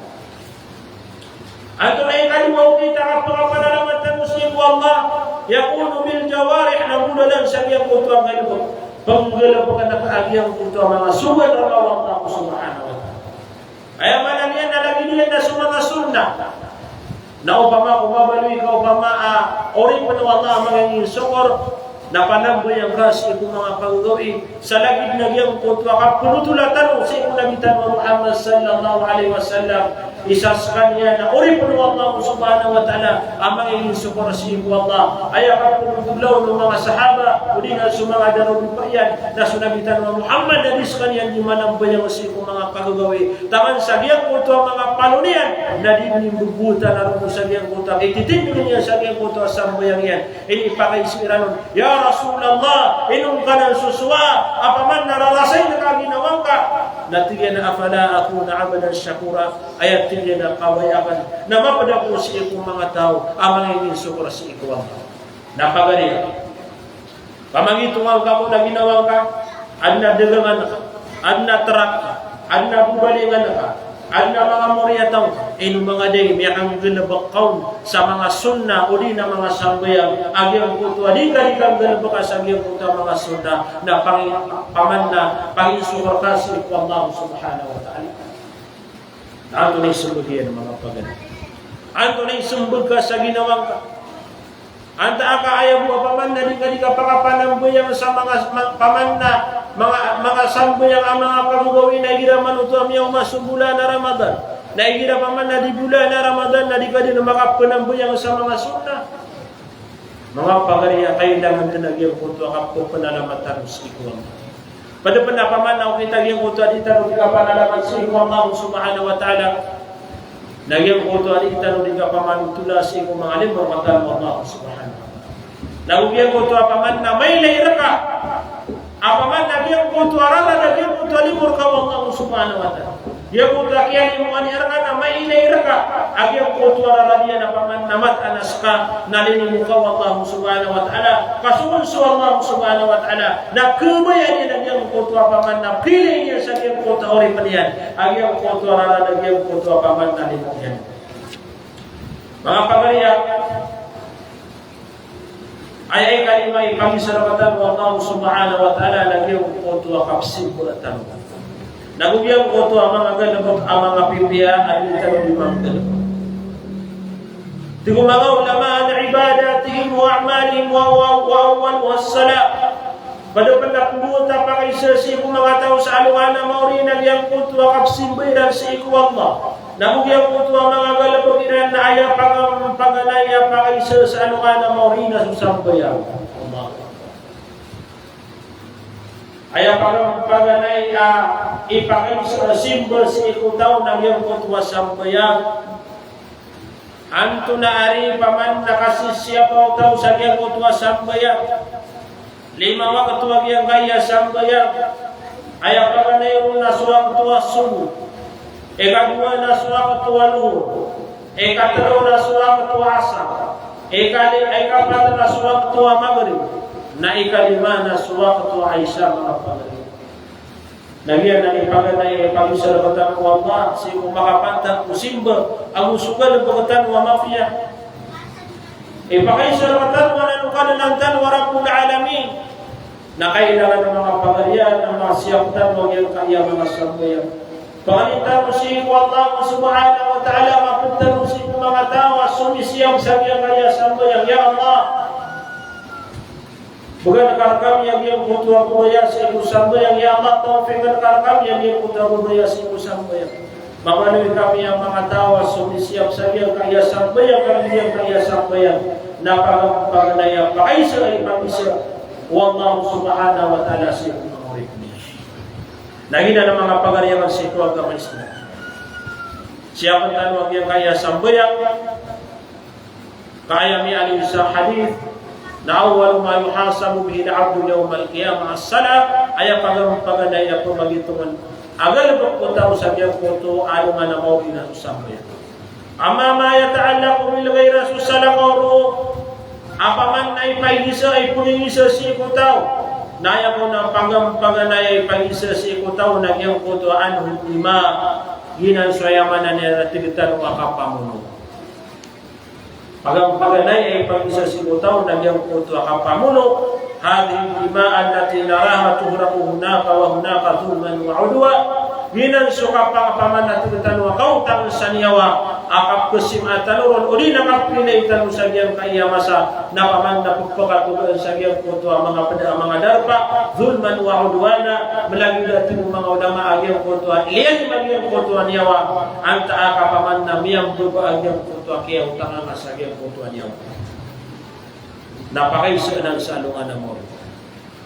Ato na ikalimaw kita kapangapanalaman muslim Allah yakunu bil jawarih na mula lang sa iyang kutuang galibog panggala pa ka nakaagiyang kutuang mga sugal ang Allah subhanahu wa ta'ala. Kaya manalian na lagi niya na sa mga sunnah na upama kumabaloy ka upama ori pa na Allah magiging sukor na panagboy ang ras iku mga paggawi sa lagid na giyang kutwa kapulutulatan sa iku nabitan wa Muhammad sallallahu alaihi wasallam isas kanya na uri po Allah subhanahu wa ta'ala ang mga inisukor sa iku Allah ay kapulutulaw ng mga sahaba uli na sa mga darong payan na sunabitan wa Muhammad na dis kanya di managboy ang sa iku mga paggawi taman sa giyang kutwa mga palunian na di nimbubutan na rin sa giyang kutwa ititin niya sa giyang kutwa sa mbayang yan inipakaisiranon ya Rasulullah inong ka ng suswa apaman naralasay na kaginawang ka natigyan na afala ako na abadan syakura ayat tigyan na kawayakan na mapada po si ikong mga tao ang mga inisukura si ikuwang napagari pamangitungang ka mo na ginawang ka ad na dagangan ka ad na tarak ka ad na bubalingan ka ad na mga muriyataw inong mga day miyakang ginabakaw sa mga sunna o di na mga sambayang agyang kutua di ka ginabaka sa agyang kutua mga sunna na paman na panginsukor ka si Allah subhanahu wa ta'ala anto na isumbog yan mga pagano anto na isumbog ka sa ginawang ka anta ka ayaw mo paman na di ka pakapanambayang sa mga paman na mga sambayang ang mga pagugawin na igiraman ito amiyang masubula na Ramadan na igira paman na di bula na Ramadan na di ka din makapanambayang sa mga sunna mga pagariya kailangan tinagyan ko ito kapag panalaman sa ikuwang pada paman na kita gyang ko ito di tanong di ka panalaman sa ikuwang Allah subhanahu wa ta'ala nagyang ko ito di tanong di ka paman tula sa ikuwang mga limang matang Allah subhanahu wa ta'ala nagyang ko ito paman na may layra ka Apaman nagyang kutu arala nagyang kutu alimur ka Allah subhanahu wa ta'ala. Dia kutu akian imuan irka na mainay irka. Agyang kutu arala dia apaman namat anaska nalini muka Allah subhanahu wa ta'ala. Kasunso Allah subhanahu wa ta'ala. Na kebayan niya nagyang kutu apaman na pilih niya sa agyang kutu ori panian. Agyang kutu arala nagyang kutu apaman nalini niya. Mga pagariya, ay kalimay pamisalamatan wa Allah subhanahu wa ta'ala nagyang kutu akapsin bulatan. Nagubiyang kutu ang mga galabot ang mga pipiya at itanong limang galabot. Tingong mga ulama na ibadatihim wa a'malihim wa awal wa salam. Pada penakbuta pakai sesi mga tao sa aluan na mauri nagyang kutu akapsin bayran sa iku Allah. Nagubiyang kutu ang mga galabot iran na ayaw panganaya pakai sesi sa aluan na mauri na susambayaw. Ayaw panganay ipakai sa simbol sa ikutaw nagyang kutu asambayaw. Anto na ari paman nakasisya pa utaw sa gyang kutu asambayaw. Lima wa katuwag yang kaya sambayan. Ayaw panganay nasuwang tuwa sumu. Ikadua nasuwang tuwa luho. Ikatalo nasuwang tuwa asam. Ikapat nasuwang tuwa maghrib. Na ikalima nasuwang tuwa Aisyah mga panganay. Nagyan na ipaganay pag-isalabatan ko Allah. Siya makapantang kusimba. Ang usugal ng pagkatan wa mafia. Ipakaisalabatan wa nanukalantan wa Rabbul Alamin. Na kailangan ng mga pagarian, ng mga siyaktan, huwag yung kaya mga sambayan. Pangalitan mo siya ko Allah subhanahu wa ta'ala, mapuntan mo siya ko mga tawa, sumisiyang sa kaya sambayan. Ya Allah, bukan karakam yang dia kutua kubaya sa iku sambayan. Ya Allah, taufikan karakam yang dia kutua kubaya sa iku sambayan. Mabalui kami yang mga tawa, sumisiyang sa kaya sambayan, kaya kaya sambayan. Napagapanganaya, pakaisa ay pag-isa. Wallahu subhanahu wa ta'ala siya kumamurip niya. Nagina ng mga pagariyaman sa ito agama Islam. Siya kung tanwag yung kaya sambayang kaya may alim sa hadith na awal ma yuhasabu bihi al-abdu yawm al-qiyamah as-salam ay pagampaganay na pumagitungan agal pagpunta mo sa kiyang kuto aluman na mawin na sambayang. Ama ma yata'allaqu bil ghayra susalaqaru apaman na ipahisa ay puningisa si ikutaw. Naya ko ng pangampanganay ay pahisa si ikutaw nagyang kuto anhum lima ginansoyaman na nilatigitan o akapamuno. Pangampanganay ay pahisa si ikutaw nagyang kuto akapamuno. Hadhi lima allati naraha tuhraku hunaka wa hunaka dhulman wa udwa. Ginanso kapaman natigitan o akautang saniyawa. Akap kesim atanuron uli nakapinay tanong sa giyang kaiyamasa na paman na pagpakatuloy sa giyang kuto ang mga darpa zulman wa udwana malagi dating mga ulama agiyang kuto iyan magiyang kuto niyawa ang taaka paman na miyang bugo agiyang kuto kaya utang ang sa giyang kuto niyawa napakaisa ng salungan na mo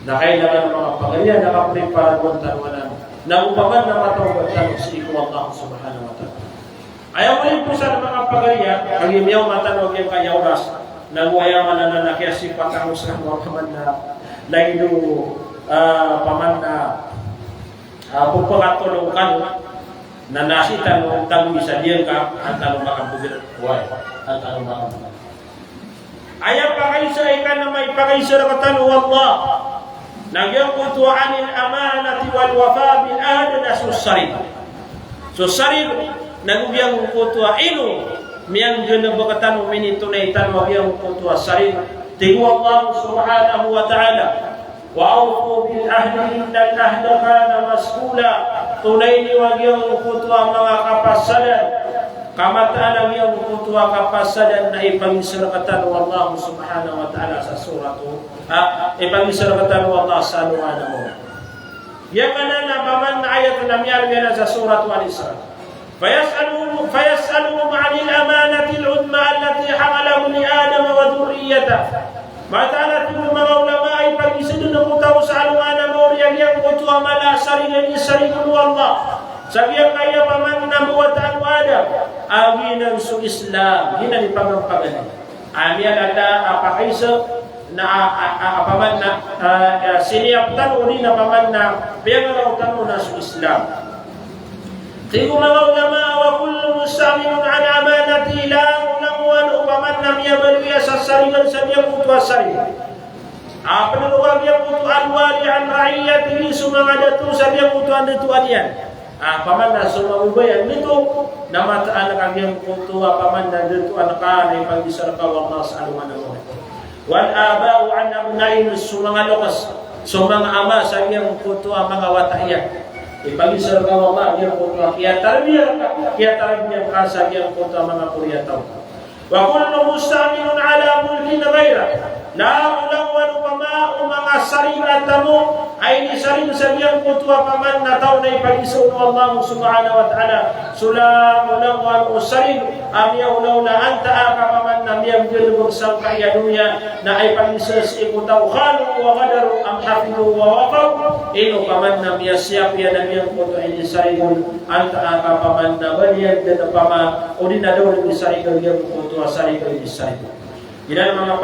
na kailangan ng mga pagalian nakaprepara ng tanuanan na upaman na matawag tanong si iku Allah subhanahu wa ta'ala. Ayaw mo rin po sa mga pagariya, ang imiyaw matanong yung kaya oras, nagwayaman na nakiasipat ang usang mga paman na laino paman na pagpakatulong ka na nasita nung tanong isa diyan ka, ang tanong makabugir. Ang tanong makabugir. Ayaw pa kayo sa ikan na may pakaisa na katanong Allah. Nagyang kutuanin amanati wal wafa bin ahad na susarin. Susarin, nagubiyang kutua ino miyang ginabakatan mo minitunaitan magyang kutua sarin tigu Allah subhanahu wa ta'ala wa awfu bil ahdi innal ahda kana mas'ula tunay ni magyang kutua mga kapasadan kamataan ang kutua kapasadan na ipangisarkatan wa Allah subhanahu wa ta'ala sa suratu ipangisarkatan wa Allah sa anuan mo yang mana na paman na ayat na miyarga sa suratu al-Isra فيسألهم عن الأمانة العظمى التي حمله لآدم وذريته. Matana tinggal mga ulama ay pag-isidun ng kutaw sa aluana mauriyang yang kutuwa mala sarili ni sarili Allah. Sabihan kaya paman na buwat Adam. Aginan su Islam. Hina ni pagampagan. Amiyan ada apakaisa paman na siniyaptan uli na paman na piyagaraw mo na sa Islam. Tigo mga ulama wa kullu mustaminun an amanati la ulang paman na miyabaluya sa sarigan sa biyang kutwa sarigan. Peneluang yang kutuan wali an raiyatihi sumanga datu sa biyang kutuan datuan yan. Paman na sumamubayan nito na mataan ang yang kutuwa paman na datuan ka na ipag-isar ka Allah sa aluman mo. Wal aba'u an abna'in sumanga lokas sumanga ama sa biyang kutuwa mga wataya. Ipag-isar ka Allah biyang kutuwa kaya tarbiya ka sa biyang kutuwa mga kuryataw. Wa kullu mustaminun ala mulkin ghayra la ulang pama mga sarina tamo ay ni sarin sa biyang kutwa paman na tao na ipag-isun Allah subhanahu wa ta'ala sulam ulang sarin amya ulaw na anta ka paman na miyang gilbog sang kayadunya na ay pag-isus ikutaw khalu wa qadaru am hafidu wa waqaw ino paman na miya siyap yan na miyang kutwa ay ni sarin anta ka paman na baliyan din pama o din na daw ni sarin yung kutwa sarin ni sarin. Ilan mga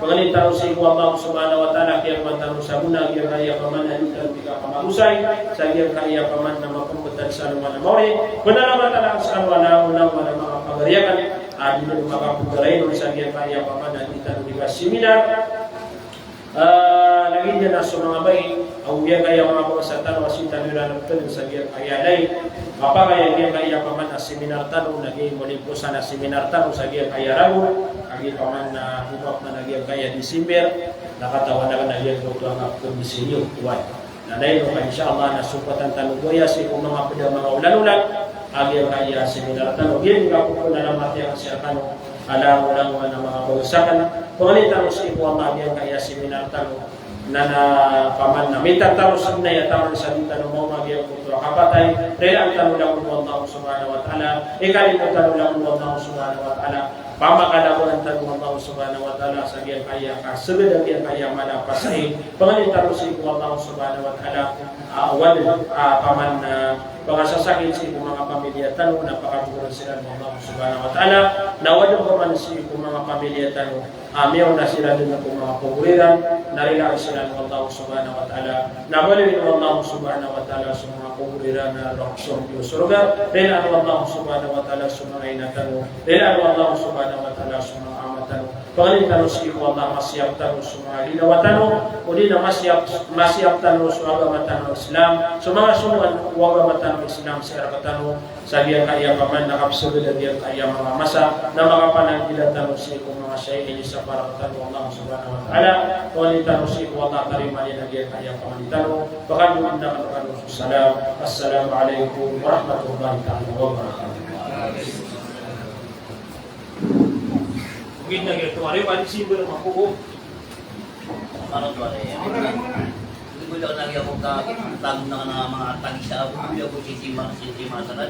pangalit tanong sa iku Allah subhanahu wa ta'ala kaya mantanong sa muna kaya kaya paman na ikan tika pamagusay sa kaya kaya paman na mapumputan sa anuman na mori kuna naman talang sa anuman na mga pagariakan di na makapugaray sa kaya kaya paman na ikan tika seminar lagi niya na sa mga bay ang kaya kaya mga pagkasatan wasitan nila ng sa kaya kaya day kaya kaya paman na seminar tanong naging muling po sana seminar tanong sa kaya kaya rago agi paman na hubak na nagyang kaya December nakatawa na nagyang doktor ang komisyon tuwan na dahil no insyaAllah na supatan tanong goya si kung mga pwede mga ulan-ulan agi kaya seminar tanong yan ka po na naman ang siya tanong alam lang na mga bagusakan pangalitan sa ipo ang agi kaya seminar tanong na paman na may tanong sa na yataman sa tanong mo magyang doktor kapatay dahil ang tanong lang mo Allah subhanahu wa ta'ala ikalit ang tanong lang mo Allah subhanahu wa ta'ala pamakalabuan tanong Allah subhanahu wa ta'ala sa biyang kaya ka sagad ang biyang kaya manapasay pangalitan sa ipo Allah subhanahu wa ta'ala paman na pangasasakit sa ipo mga pamilya tanong napakaburan sila ng Allah subhanahu wa ta'ala nawadong paman sa ipo mga pamilya tanong miyaw na sila din na mga paguriran narilaan sila ng Allah subhanahu wa ta'ala nabalin ng Allah subhanahu wa ta'ala sa mga paguriran na roksong Diyosuruga rilaan ng Allah subhanahu wa ta'ala sa mga inatanong rilaan ng Allah subhanahu wa ta'ala sa mga amatanong pangalitan sa ipo Allah masiyap tanong sa mga linawatanong o di na masiyap tanong sa agamatanong Islam sa mga sumuan agamatanong Islam sa arakatanong sa biyang kaya paman nakapsulod ang biyang kaya mga masa na makapanagbilan tanong sa ipo mga syaihin sa parakatan ng Allah subhanahu wa ta'ala pangalitan sa ipo Allah karimani ang biyang kaya pangalitanong pagkaluin na kanong salam assalamualaikum warahmatullahi ta'ala wabarakatuh. Mungkin na ito, ari pa sibo ng makuko. Ano to ari? Hindi ko lang lagi ako tagong na mga tagisa ako, hindi ako sisima sa